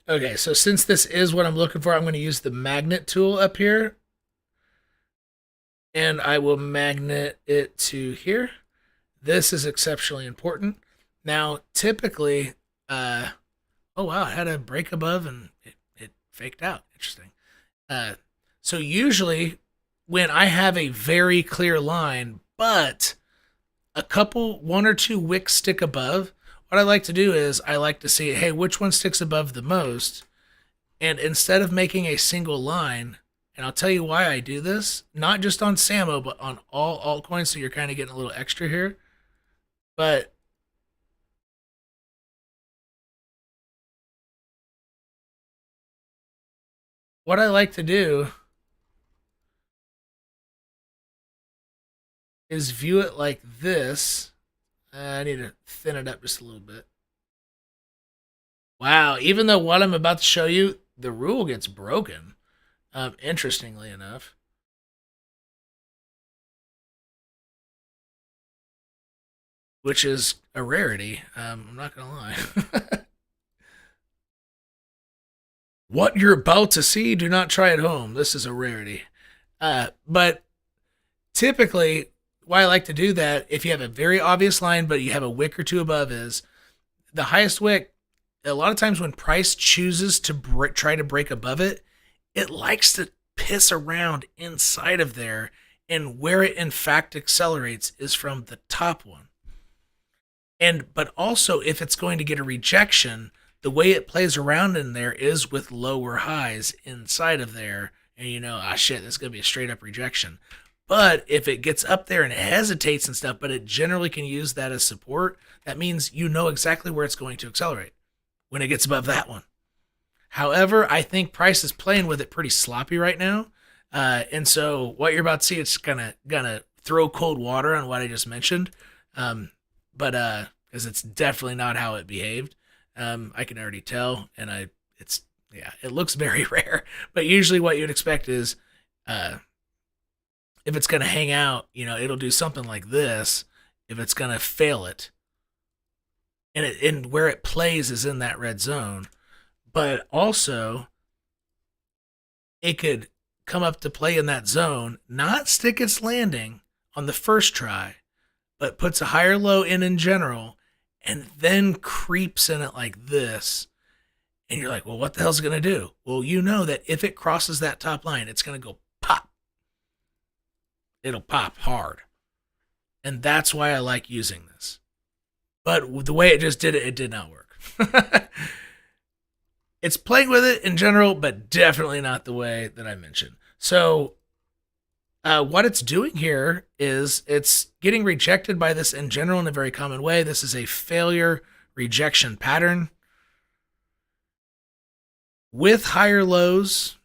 Okay, so since this is what I'm looking for, I'm going to use the magnet tool up here. And I will magnet it to here. This is exceptionally important. Now, typically, oh wow, it had a break above and it faked out. Interesting. So usually when I have a very clear line, but one or two wicks stick above, what I like to do is I like to see, hey, which one sticks above the most? And instead of making a single line, and I'll tell you why I do this, not just on SAMO, but on all altcoins, so you're kind of getting a little extra here. But what I like to do is view it like this. I need to thin it up just a little bit. Wow, even though what I'm about to show you, the rule gets broken, interestingly enough. Which is a rarity, I'm not going to lie. What you're about to see, do not try at home. This is a rarity. But typically, why I like to do that, if you have a very obvious line, but you have a wick or two above, is the highest wick. A lot of times when price chooses to try to break above it, it likes to piss around inside of there. And where it in fact accelerates is from the top one. But also, if it's going to get a rejection, the way it plays around in there is with lower highs inside of there. And shit, this is going to be a straight up rejection. But if it gets up there and it hesitates and stuff, but it generally can use that as support, that means you know exactly where it's going to accelerate when it gets above that one. However, I think price is playing with it pretty sloppy right now. And so what you're about to see, it's gonna throw cold water on what I just mentioned. But because it's definitely not how it behaved. I can already tell, and it looks very rare. But usually, what you'd expect is, if it's gonna hang out, it'll do something like this. If it's gonna fail it, and where it plays is in that red zone, but also it could come up to play in that zone, not stick its landing on the first try, but puts a higher low in general, and then creeps in it like this. And you're like, well, what the hell's it going to do? Well, you know that if it crosses that top line, it's going to go pop. It'll pop hard. And that's why I like using this. But the way it just did it, it did not work. It's playing with it in general, but definitely not the way that I mentioned. So what it's doing here is it's getting rejected by this in general in a very common way. This is a failure rejection pattern with higher lows,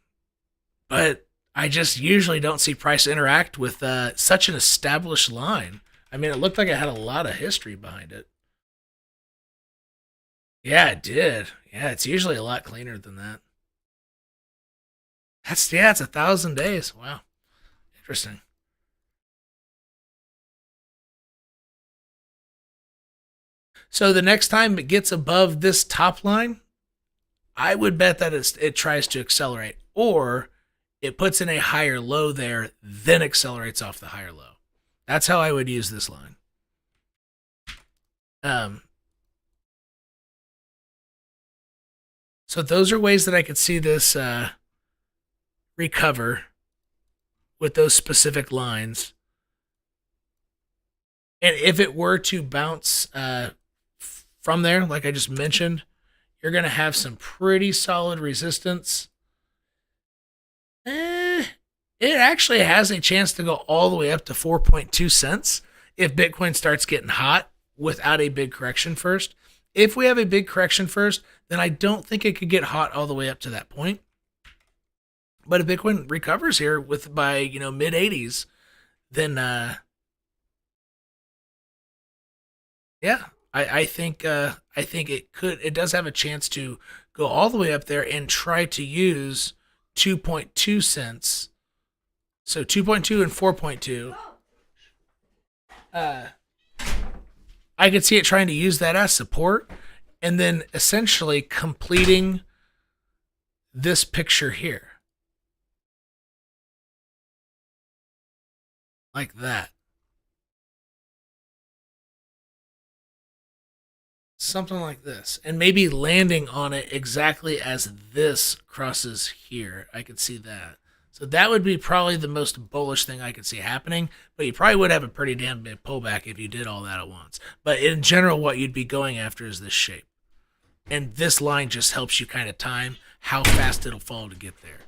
but I just usually don't see price interact with such an established line. I mean, it looked like it had a lot of history behind it. Yeah, it did. Yeah, it's usually a lot cleaner than that. It's 1,000 days. Wow, interesting. So the next time it gets above this top line, I would bet that it tries to accelerate, or it puts in a higher low there, then accelerates off the higher low. That's how I would use this line. So those are ways that I could see this recover with those specific lines. And if it were to bounce from there, like I just mentioned, you're going to have some pretty solid resistance. It actually has a chance to go all the way up to 4.2 cents if Bitcoin starts getting hot without a big correction first. If we have a big correction first, then I don't think it could get hot all the way up to that point. But if Bitcoin recovers here by mid 80s, then yeah, I think it does have a chance to go all the way up there and try to use 2.2 cents. So 2.2 and 4.2. I could see it trying to use that as support and then essentially completing this picture here. Like that. Something like this. And maybe landing on it exactly as this crosses here. I could see that. So that would be probably the most bullish thing I could see happening, but you probably would have a pretty damn big pullback if you did all that at once. But in general, what you'd be going after is this shape. And this line just helps you kind of time how fast it'll fall to get there.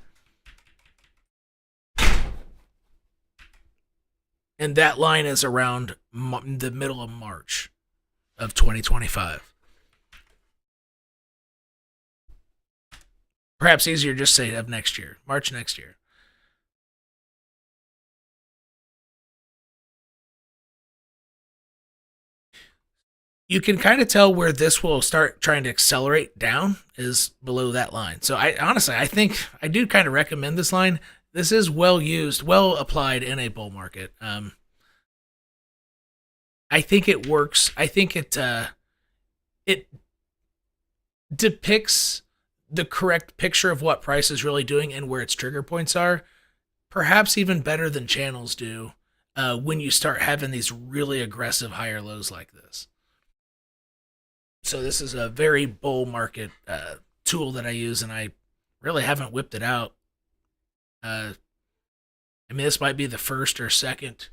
And that line is around the middle of March of 2025. Perhaps easier just say of next year, March next year. You can kind of tell where this will start trying to accelerate down is below that line. So I think I do kind of recommend this line. This is well used, well applied in a bull market. I think it works. I think it depicts the correct picture of what price is really doing and where its trigger points are, perhaps even better than channels do when you start having these really aggressive higher lows like this. So this is a very bull market tool that I use, and I really haven't whipped it out. I mean, this might be the first or second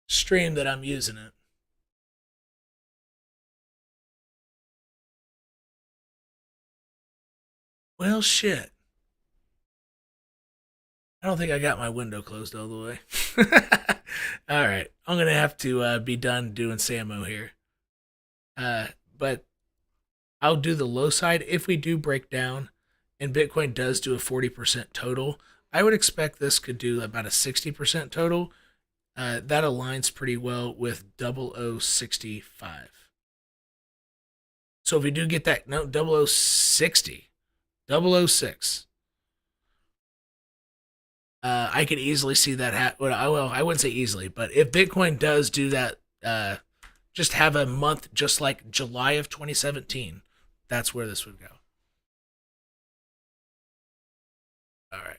stream that I'm using it. Well, shit. I don't think I got my window closed all the way. All right. I'm going to have to be done doing SAMO here. But I'll do the low side. If we do break down and Bitcoin does do a 40% total, I would expect this could do about a 60% total. That aligns pretty well with 0065. So if we do get that, no, 0060, 006. I could easily see that well, I wouldn't say easily, but if Bitcoin does do that, just have a month just like July of 2017, that's where this would go. All right.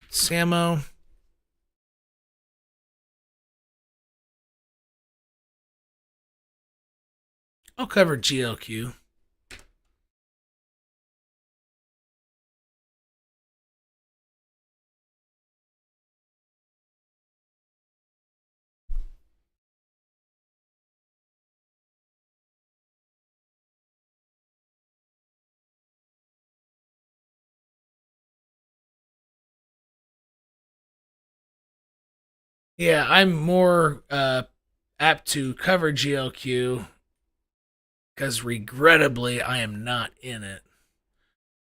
SAMO. I'll cover GLQ. Yeah, I'm more apt to cover GLQ because regrettably I am not in it,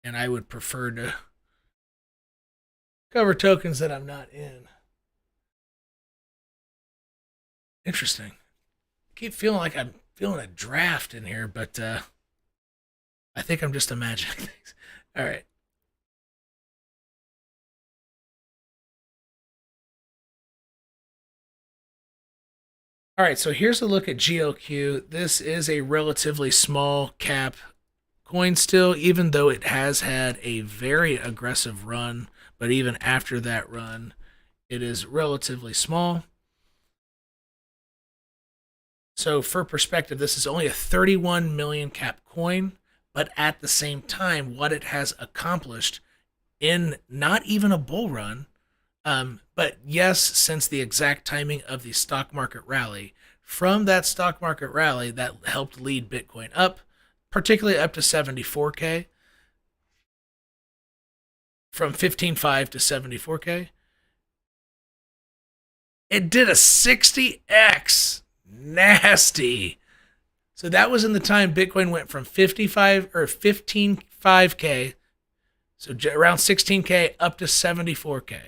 and I would prefer to cover tokens that I'm not in. Interesting. I keep feeling like I'm feeling a draft in here, but I think I'm just imagining things. All right. All right, so here's a look at GLQ. This is a relatively small cap coin still, even though it has had a very aggressive run. But even after that run, it is relatively small. So for perspective, this is only a 31 million cap coin, but at the same time, what it has accomplished in not even a bull run, but yes, since the exact timing of the stock market rally, from that stock market rally that helped lead Bitcoin up, particularly up to 74K, from 15.5 to 74K, it did a 60x. Nasty. So that was in the time Bitcoin went from 55 or 15.5K, so around 16K, up to 74K.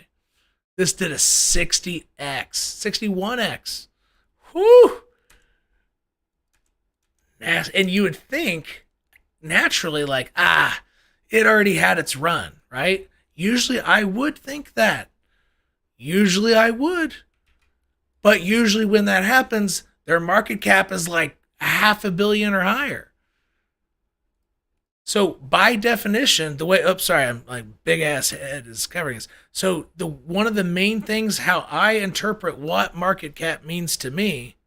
This did a 60x, 61x. Whoo! And you would think naturally, like, it already had its run, right? Usually I would think that. Usually I would. But usually when that happens, their market cap is like $500 million or higher. So by definition, the way, sorry, I'm like big ass head is covering this. So the one of the main things how I interpret what market cap means to me.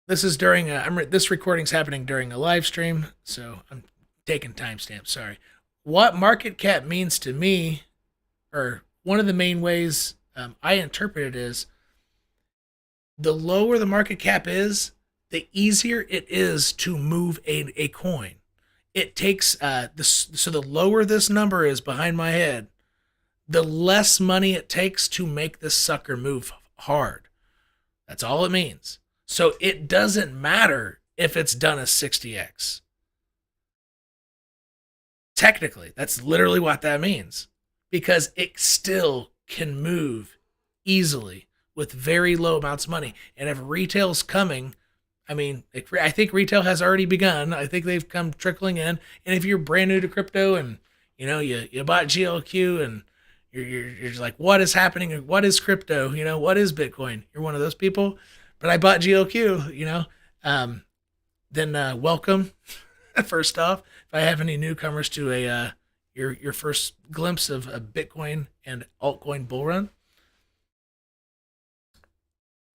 This is during this recording's happening during a live stream, so I'm taking timestamps. Sorry. What market cap means to me, or one of the main ways I interpret it is the lower the market cap is, the easier it is to move a coin. It takes so the lower this number is behind my head, the less money it takes to make this sucker move hard. That's all it means. So it doesn't matter if it's done a 60x. Technically, that's literally what that means, because it still can move easily with very low amounts of money. And if retail's coming, I mean, I think retail has already begun. I think they've come trickling in. And if you're brand new to crypto and you bought GLQ and you're just like, what is happening? What is crypto? What is Bitcoin? You're one of those people. But I bought GLQ. Then welcome. First off, if I have any newcomers to your first glimpse of a Bitcoin and altcoin bull run.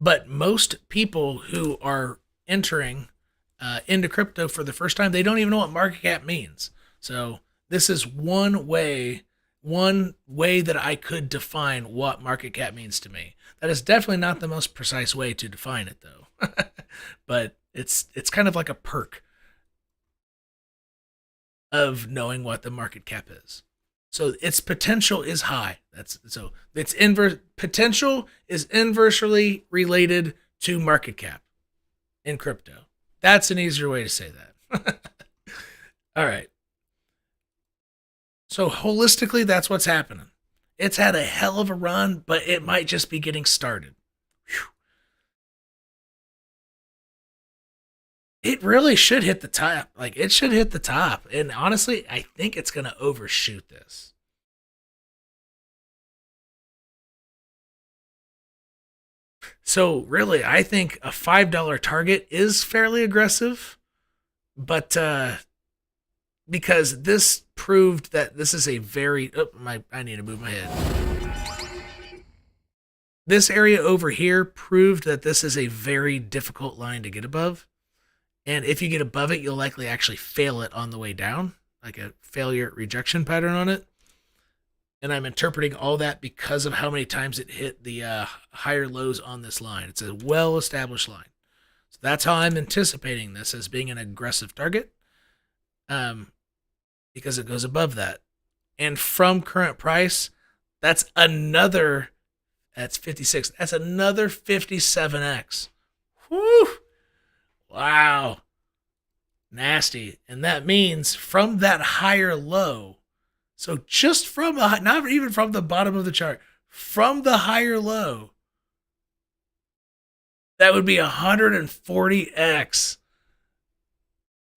But most people who are entering into crypto for the first time, they don't even know what market cap means. So this is one way that I could define what market cap means to me. That is definitely not the most precise way to define it, though. But it's kind of like a perk of knowing what the market cap is. So its potential is high. Its potential is inversely related to market cap in crypto. That's an easier way to say that. All right. So holistically, that's what's happening. It's had a hell of a run, but it might just be getting started. Whew. It really should hit the top. Like, it should hit the top. And honestly, I think it's going to overshoot this. So really, I think a $5 target is fairly aggressive, but because this proved that this is a very I need to move my head. This area over here proved that this is a very difficult line to get above. And if you get above it, you'll likely actually fail it on the way down, like a failure rejection pattern on it. And I'm interpreting all that because of how many times it hit the higher lows on this line. It's a well-established line. So that's how I'm anticipating this as being an aggressive target, because it goes above that. And from current price, that's 56. That's another 57x. Whew. Wow. Nasty. And that means from that higher low, so just from not even from the bottom of the chart, from the higher low, that would be 140x.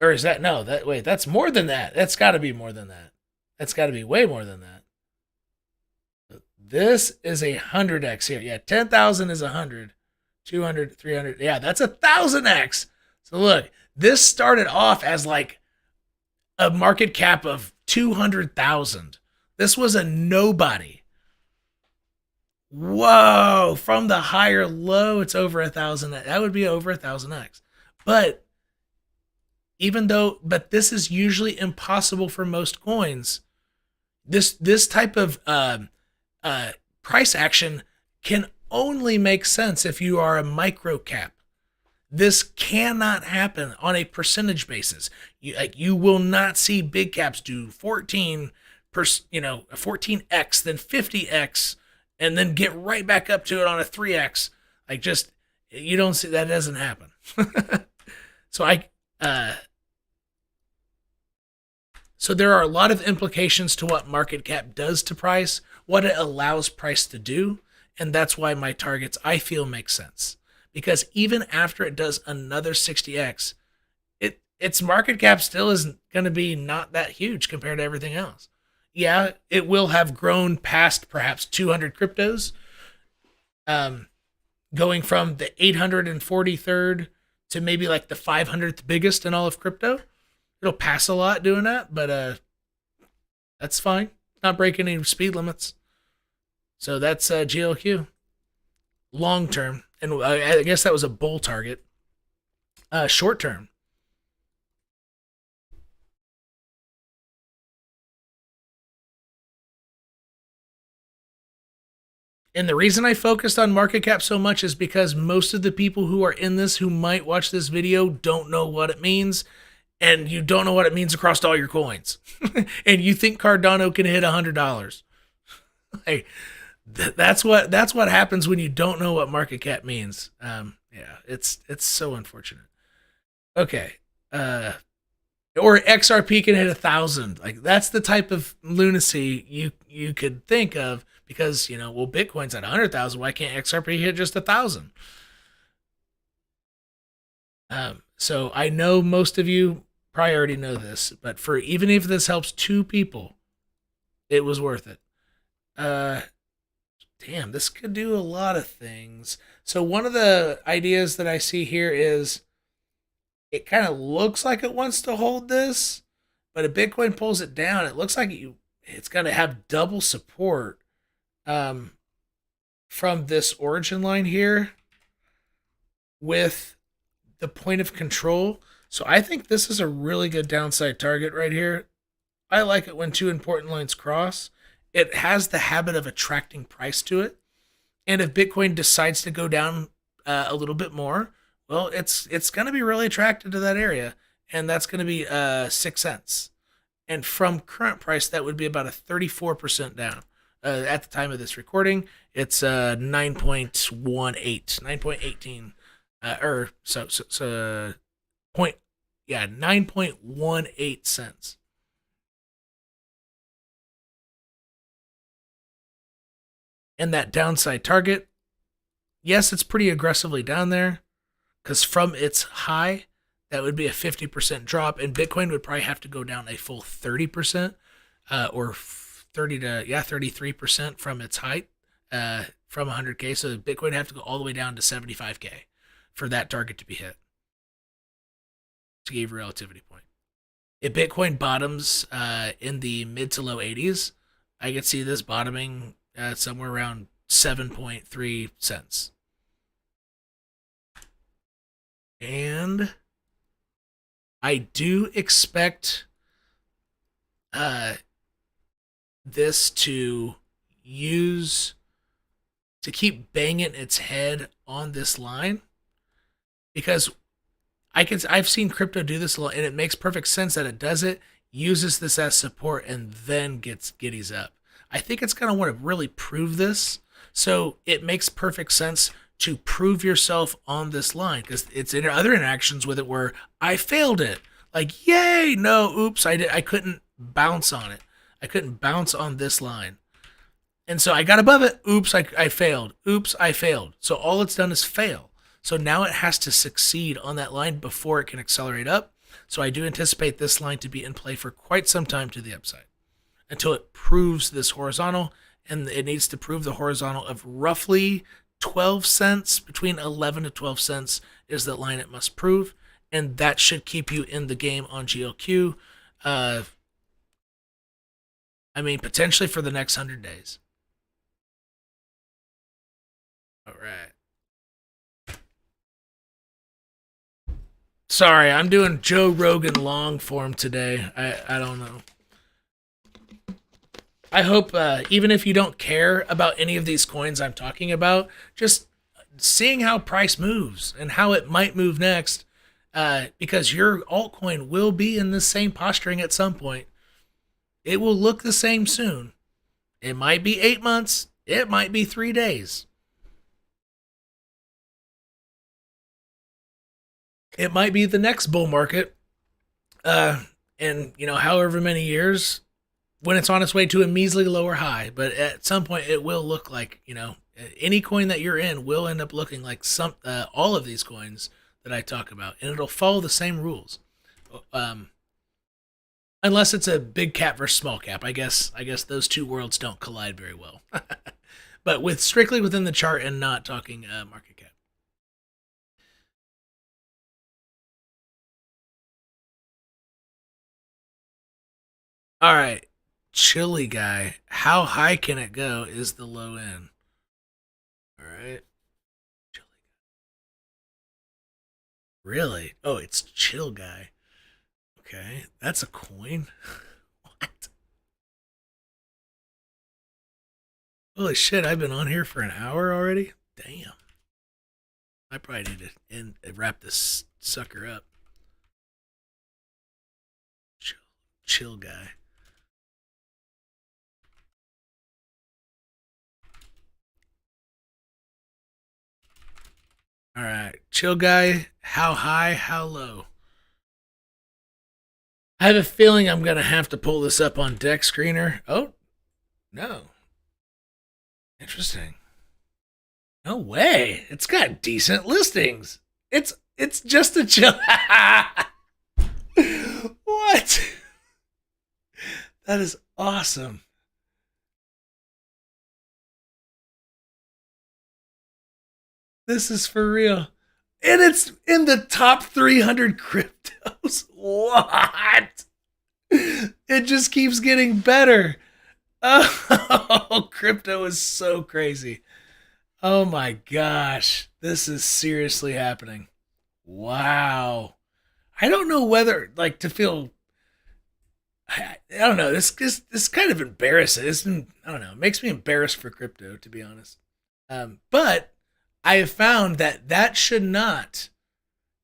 Or is that, no, wait, that's more than that. That's got to be more than that. That's got to be way more than that. This is 100x here. Yeah, 10,000 is 100. 200, 300. Yeah, that's 1,000x. So look, this started off as like a market cap of 200,000. This was a nobody. Whoa, from the higher low, it's over 1,000. That would be over 1,000x. But this is usually impossible for most coins. This type of price action can only make sense if you are a micro cap. This cannot happen on a percentage basis. You will not see big caps do 14%, 14x, then 50x, and then get right back up to it on a 3x. You don't see that. Doesn't happen. So there are a lot of implications to what market cap does to price, what it allows price to do, and that's why my targets, I feel, make sense. Because even after it does another 60x, its market cap still isn't going to be not that huge compared to everything else. Yeah, it will have grown past perhaps 200 cryptos, going from the 843rd to maybe like the 500th biggest in all of crypto. It'll pass a lot doing that, but that's fine. Not breaking any speed limits. So that's GLQ. Long term, and I guess that was a bull target. Short term. And the reason I focused on market cap so much is because most of the people who are in this, who might watch this video, don't know what it means. And you don't know what it means across all your coins. And you think Cardano can hit $100. Like, that's what happens when you don't know what market cap means. Yeah, it's so unfortunate. Okay. Or XRP can hit 1,000. Like, that's the type of lunacy you could think of, because, Bitcoin's at 100,000. Why can't XRP hit just 1,000? So I know most of you probably already know this, but even if this helps 2 people, it was worth it. Damn, this could do a lot of things. So one of the ideas that I see here is it kind of looks like it wants to hold this, but if Bitcoin pulls it down, it looks like it's going to have double support from this origin line here with the point of control. So I think this is a really good downside target right here. I like it when 2 important lines cross. It has the habit of attracting price to it. And if Bitcoin decides to go down a little bit more, well, it's going to be really attracted to that area. And that's going to be 6 cents. And from current price, that would be about a 34% down. At the time of this recording, it's 9.18. 9.18 cents. And that downside target, yes, it's pretty aggressively down there, because from its high, that would be a 50% drop, and Bitcoin would probably have to go down a full 30%, or 33% from its height, from 100K. So Bitcoin would have to go all the way down to 75K for that target to be hit, to give a relativity point. If Bitcoin bottoms in the mid to low 80s, I could see this bottoming somewhere around 7.3 cents. And I do expect this to keep banging its head on this line, because I've seen crypto do this a lot, and it makes perfect sense that it does it, uses this as support, and then gets giddies up. I think it's going to want to really prove this. So it makes perfect sense to prove yourself on this line, because it's in other interactions with it where I failed it. Like, yay, no, oops, I couldn't bounce on it. I couldn't bounce on this line. And so I got above it. Oops, I failed. Oops, I failed. So all it's done is fail. So now it has to succeed on that line before it can accelerate up. So I do anticipate this line to be in play for quite some time to the upside until it proves this horizontal, and it needs to prove the horizontal of roughly 12 cents. Between 11 to 12 cents is the line it must prove, and that should keep you in the game on GLQ. I mean, potentially for the next 100 days. All right. Sorry, I'm doing Joe Rogan long form today. I don't know. I hope even if you don't care about any of these coins I'm talking about, just seeing how price moves and how it might move next, because your altcoin will be in the same posturing at some point. It will look the same soon. It might be 8 months. It might be 3 days. It might be the next bull market. And, however many years, when it's on its way to a measly lower high. But at some point, it will look like, any coin that you're in will end up looking like all of these coins that I talk about. And it'll follow the same rules. Unless it's a big cap versus small cap. I guess those two worlds don't collide very well. But with strictly within the chart and not talking market cap. All right. Chilly guy. How high can it go is the low end. All right. Chilly guy. Really? Oh, it's chill guy. Okay. That's a coin. What? Holy shit, I've been on here for an hour already? Damn. I probably need to wrap this sucker up. Chill guy. All right. Chill guy. How high, how low? I have a feeling I'm going to have to pull this up on Deck Screener. Oh, no. Interesting. No way. It's got decent listings. It's just a chill. What? That is awesome. This is for real. And it's in the top 300 cryptos. What? It just keeps getting better. Oh, crypto is so crazy. Oh my gosh. This is seriously happening. Wow. I don't know whether to feel I don't know. This kind of embarrassing. I don't know. It makes me embarrassed for crypto, to be honest. But I have found that should not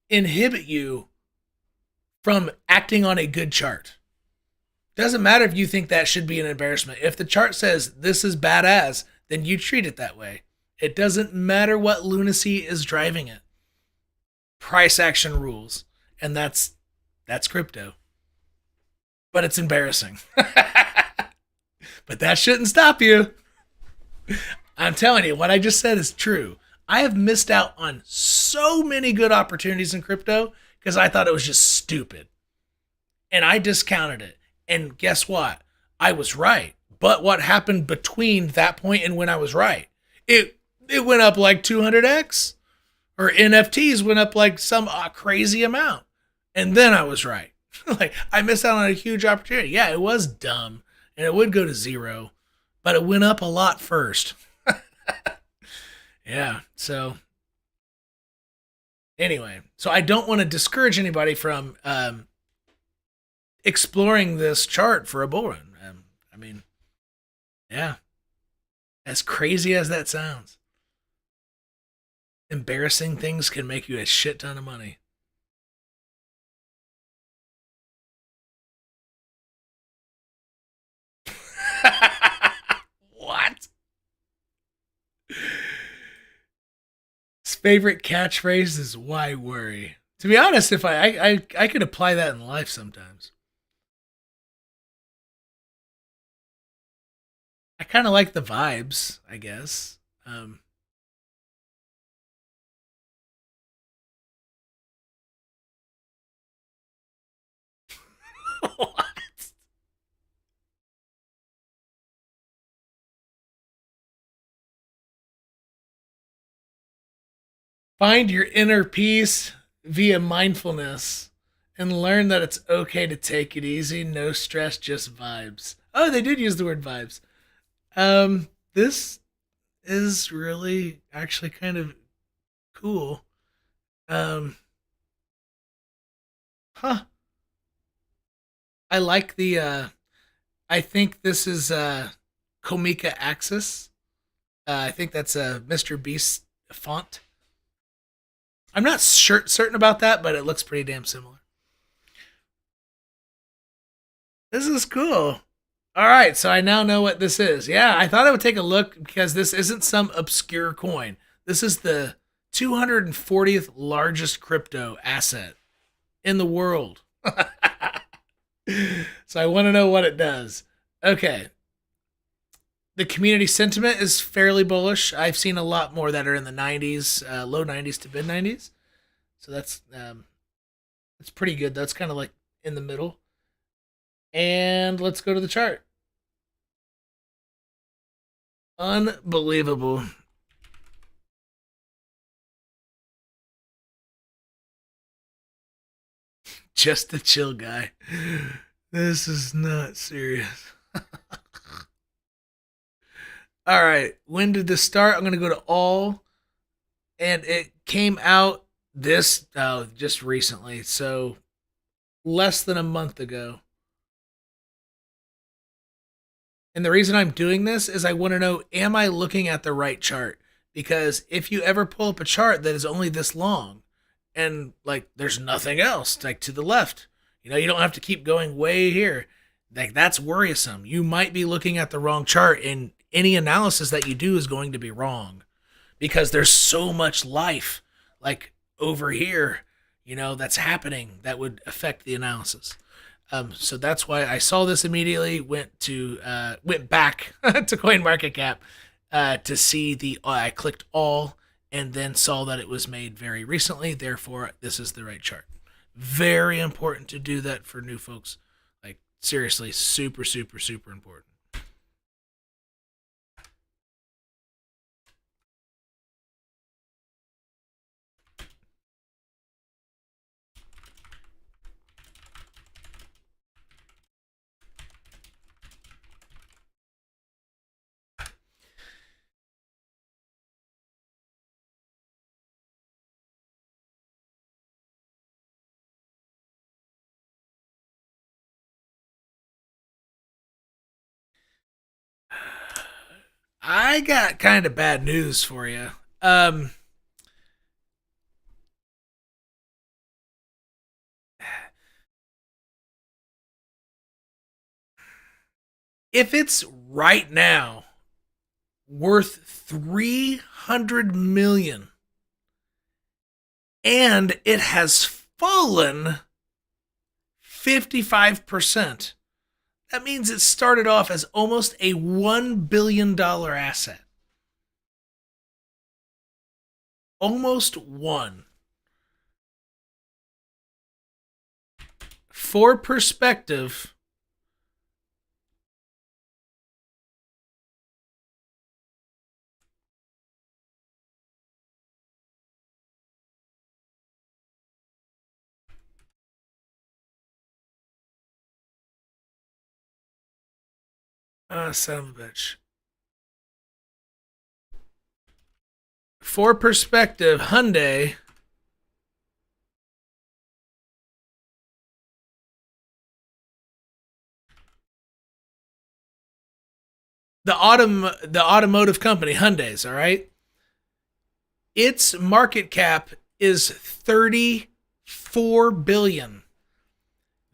inhibit you from acting on a good chart. Doesn't matter if you think that should be an embarrassment. If the chart says this is badass, then you treat it that way. It doesn't matter what lunacy is driving it. Price action rules, and that's crypto. But it's embarrassing. But that shouldn't stop you. I'm telling you, what I just said is true. I have missed out on so many good opportunities in crypto because I thought it was just stupid. And I discounted it. And guess what? I was right. But what happened between that point and when I was right? It went up like 200x. Or NFTs went up like some crazy amount. And then I was right. I missed out on a huge opportunity. Yeah, it was dumb. And it would go to zero. But it went up a lot first. Yeah, so anyway, so I don't want to discourage anybody from exploring this chart for a bull run. I mean, yeah, as crazy as that sounds, embarrassing things can make you a shit ton of money. favorite catchphrase is "Why worry?" To be honest, if I could apply that in life sometimes. I kind of like the vibes, I guess. What? Find your inner peace via mindfulness and learn that it's okay to take it easy, no stress, just vibes. Oh, they did use the word vibes. This is really actually kind of cool. Um, huh. I like the I think this is Komika Axis. I think that's a Mr. Beast font. I'm not certain about that, but it looks pretty damn similar. This is cool. All right, so I now know what this is. Yeah, I thought I would take a look because this isn't some obscure coin. This is the 240th largest crypto asset in the world. So I want to know what it does. Okay. The community sentiment is fairly bullish. I've seen a lot more that are in the 90s, low 90s to mid 90s. So that's pretty good. That's kind of like in the middle. And let's go to the chart. Unbelievable. Just a chill guy. This is not serious. All right. When did this start? I'm going to go to all. And it came out this just recently. So less than a month ago. And the reason I'm doing this is I want to know, am I looking at the right chart? Because if you ever pull up a chart that is only this long and like there's nothing else like to the left, you don't have to keep going way here. Like that's worrisome. You might be looking at the wrong chart and any analysis that you do is going to be wrong because there's so much life like over here, that's happening that would affect the analysis. So that's why I saw this immediately. Went back to CoinMarketCap to see I clicked all and then saw that it was made very recently. Therefore, this is the right chart. Very important to do that for new folks. Like seriously, super, super, super important. I got kind of bad news for you. If it's right now worth 300 million and it has fallen 55%, that means it started off as almost a $1 billion asset. Almost one. For perspective, son of a bitch. For perspective, Hyundai the automotive company Hyundai's, all right? Its market cap is 34 billion.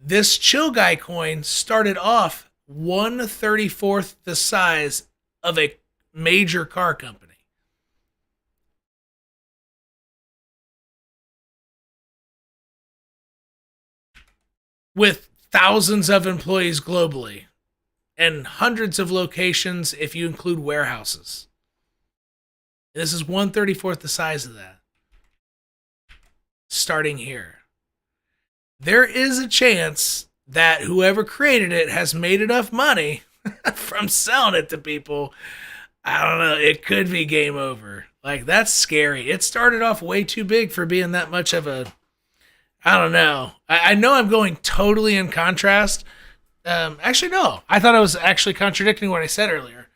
This Chill Guy coin started off 1/34th the size of a major car company. with thousands of employees globally and hundreds of locations if you include warehouses. This is 1/34th the size of that. Starting here. There is a chance that whoever created it has made enough money from selling it to people. I don't know. It could be game over. Like, that's scary. It started off way too big for being that much of a. I don't know. I know I'm going totally in contrast. Actually, no. I thought I was actually contradicting what I said earlier.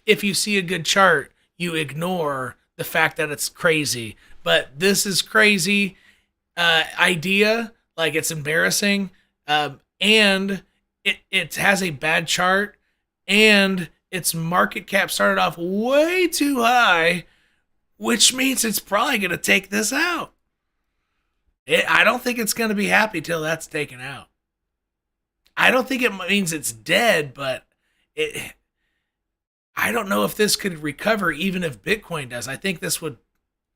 If you see a good chart, you ignore the fact that it's crazy. But this is crazy idea. Like, it's embarrassing. And it has a bad chart. And its market cap started off way too high, which means it's probably going to take this out. I don't think it's going to be happy till that's taken out. I don't think it means it's dead, but I don't know if this could recover even if Bitcoin does. I think this would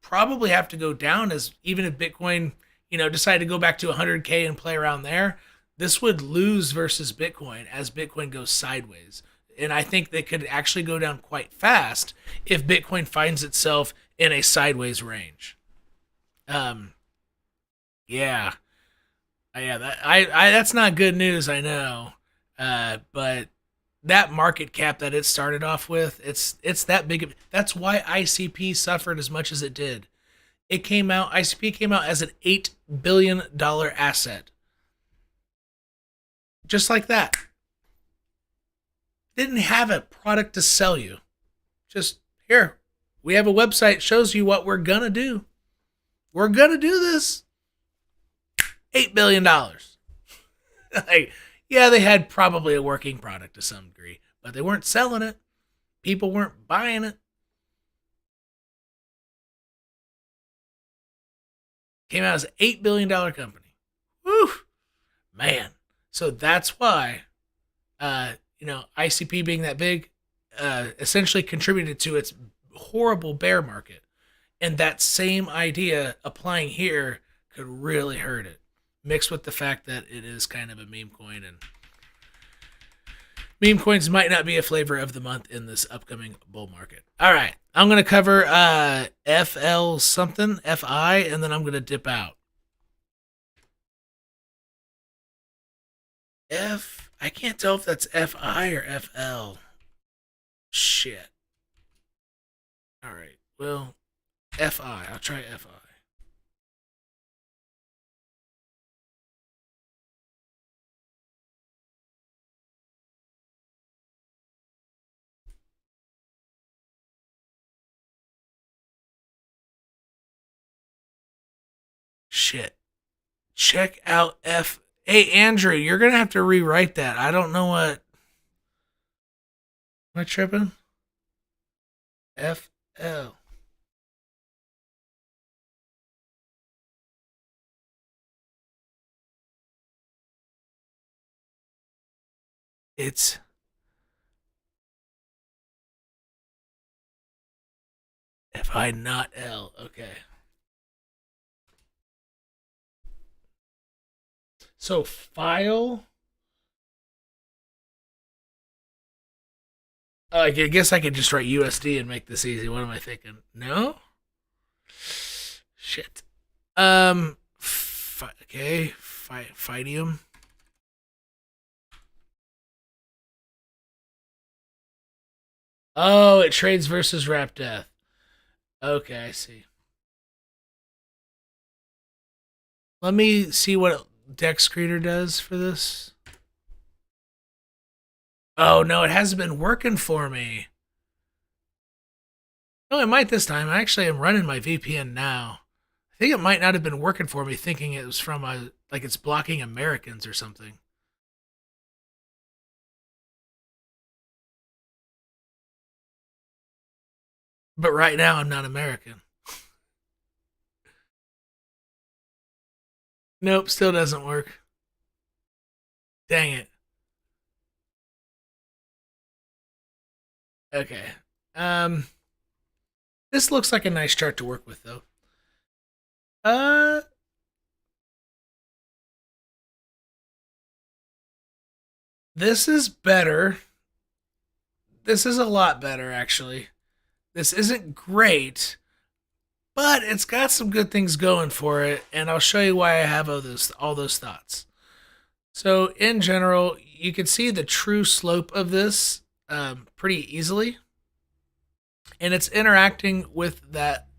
probably have to go down, as even if Bitcoin, decided to go back to 100K and play around there. This would lose versus Bitcoin as Bitcoin goes sideways. And I think they could actually go down quite fast if Bitcoin finds itself in a sideways range. Yeah, that's not good news, I know. But that market cap that it started off with, it's that big. That's why ICP suffered as much as it did. ICP came out as an $8 billion asset. Just like that. Didn't have a product to sell you. Just, here, we have a website, shows you what we're gonna do. We're gonna do this. $8 billion. Like, yeah, they had probably a working product to some degree, but they weren't selling it. People weren't buying it. Came out as an $8 billion company. Woo! Man. So that's why, ICP being that big, essentially contributed to its horrible bear market. And that same idea applying here could really hurt it. Mixed with the fact that it is kind of a meme coin, and meme coins might not be a flavor of the month in this upcoming bull market. All right, I'm going to cover FL something, FI, and then I'm going to dip out. I can't tell if that's FI or FL. Shit. All right, well, FI. I'll try FI. Shit. Check out F. Hey, Andrew, you're going to have to rewrite that. I don't know what. Am I tripping? FL. It's FI, not L. Okay. So file. I guess I could just write USD and make this easy. What am I thinking? No. Shit. Okay. Fidium. Oh, it trades versus Rap Death. Okay, I see. Let me see what Dex Screener does for this. Oh, no, it hasn't been working for me. No, it might this time. I actually am running my VPN now. I think it might not have been working for me, thinking it was from like it's blocking Americans or something. But right now, I'm not American. Nope, still doesn't work. Dang it. Okay. Um, this looks like a nice chart to work with, though. Uh, This is better. This is a lot better, actually. This isn't great, but it's got some good things going for it, and I'll show you why I have all those thoughts. So in general, you can see the true slope of this pretty easily, and it's interacting with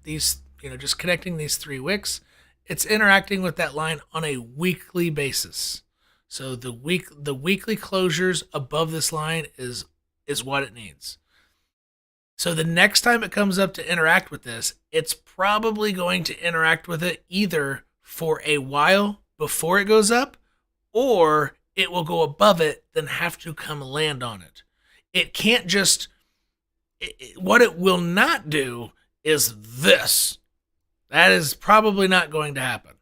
these, just connecting these 3 wicks. It's interacting with that line on a weekly basis. So the weekly closures above this line is what it needs. So the next time it comes up to interact with this, it's probably going to interact with it either for a while before it goes up, or it will go above it, then have to come land on it. It can't just, what it will not do is this. That is probably not going to happen.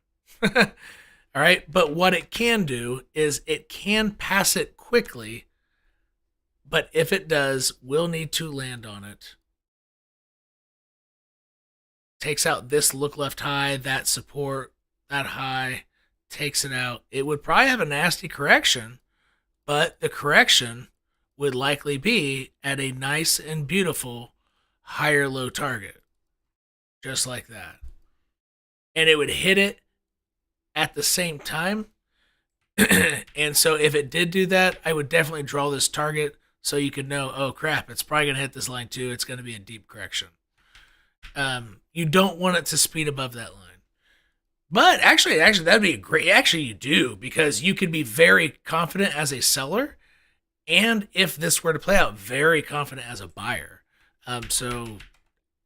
All right, but what it can do is it can pass it quickly, but if it does, we'll need to land on it. Takes out this look left high, that support, that high, takes it out. It would probably have a nasty correction, but the correction would likely be at a nice and beautiful higher low target, just like that. And it would hit it at the same time. And so if it did do that, I would definitely draw this target so you could know, oh crap, it's probably going to hit this line too. It's going to be a deep correction. You don't want it to speed above that line. But actually that'd be great. Actually, you do, because you could be very confident as a seller, and if this were to play out, very confident as a buyer. So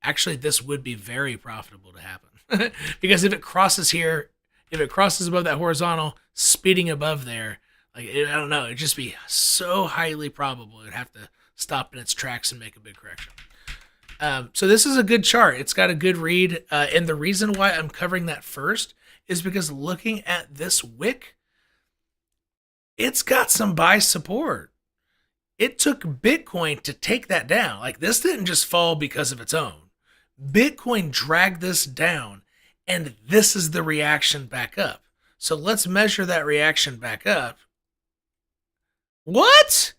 actually, this would be very profitable to happen. Because if it crosses here, if it crosses above that horizontal, speeding above there, I don't know, it'd just be so highly probable it'd have to stop in its tracks and make a big correction. So this is a good chart. It's got a good read. And the reason why I'm covering that first is because looking at this wick, it's got some buy support. It took Bitcoin to take that down. Like, this didn't just fall because of its own. Bitcoin dragged this down, and this is the reaction back up. So let's measure that reaction back up. What?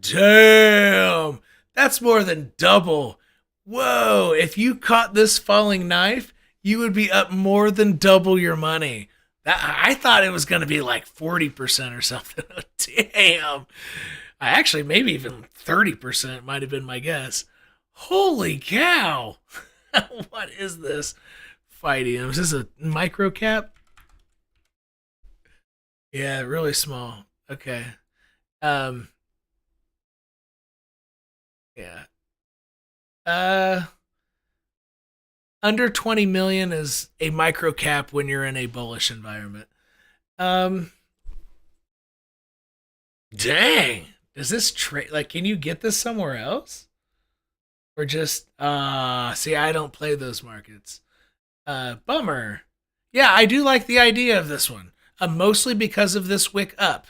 Damn! That's more than double. Whoa, if you caught this falling knife, you would be up more than double your money. I thought it was going to be like 40% or something. Damn. Actually, maybe even 30% might have been my guess. Holy cow. What is this? Fighting. Is this a micro cap? Yeah, really small. Okay. Yeah. Under 20 million is a micro cap when you're in a bullish environment. Dang. Does this trade, like, can you get this somewhere else? Or just, see, I don't play those markets. Bummer. Yeah, I do like the idea of this one. Mostly because of this wick up.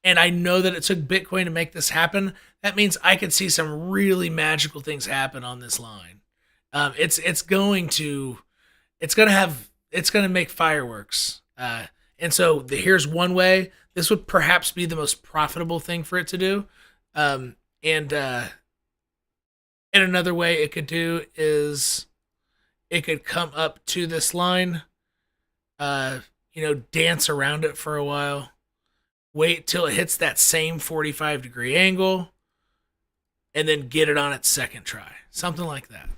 And I know that it took Bitcoin to make this happen. That means I could see some really magical things happen on this line. It's going to make fireworks. And so here's one way. This would perhaps be the most profitable thing for it to do. And another way it could do is it could come up to this line, dance around it for a while, wait till it hits that same 45-degree angle, and then get it on its second try. Something like that.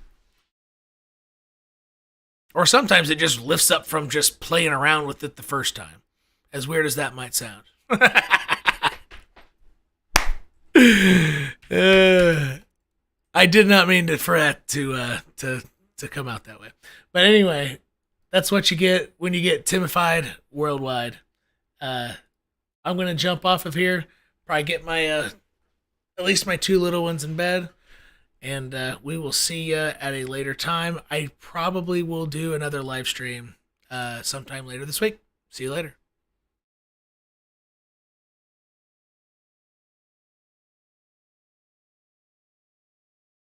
Or sometimes it just lifts up from just playing around with it the first time. As weird as that might sound. I did not mean for that to come out that way. But anyway, that's what you get when you get Timified worldwide. I'm going to jump off of here. Probably get my at least my 2 little ones in bed. And we will see you at a later time. I probably will do another live stream sometime later this week. See you later.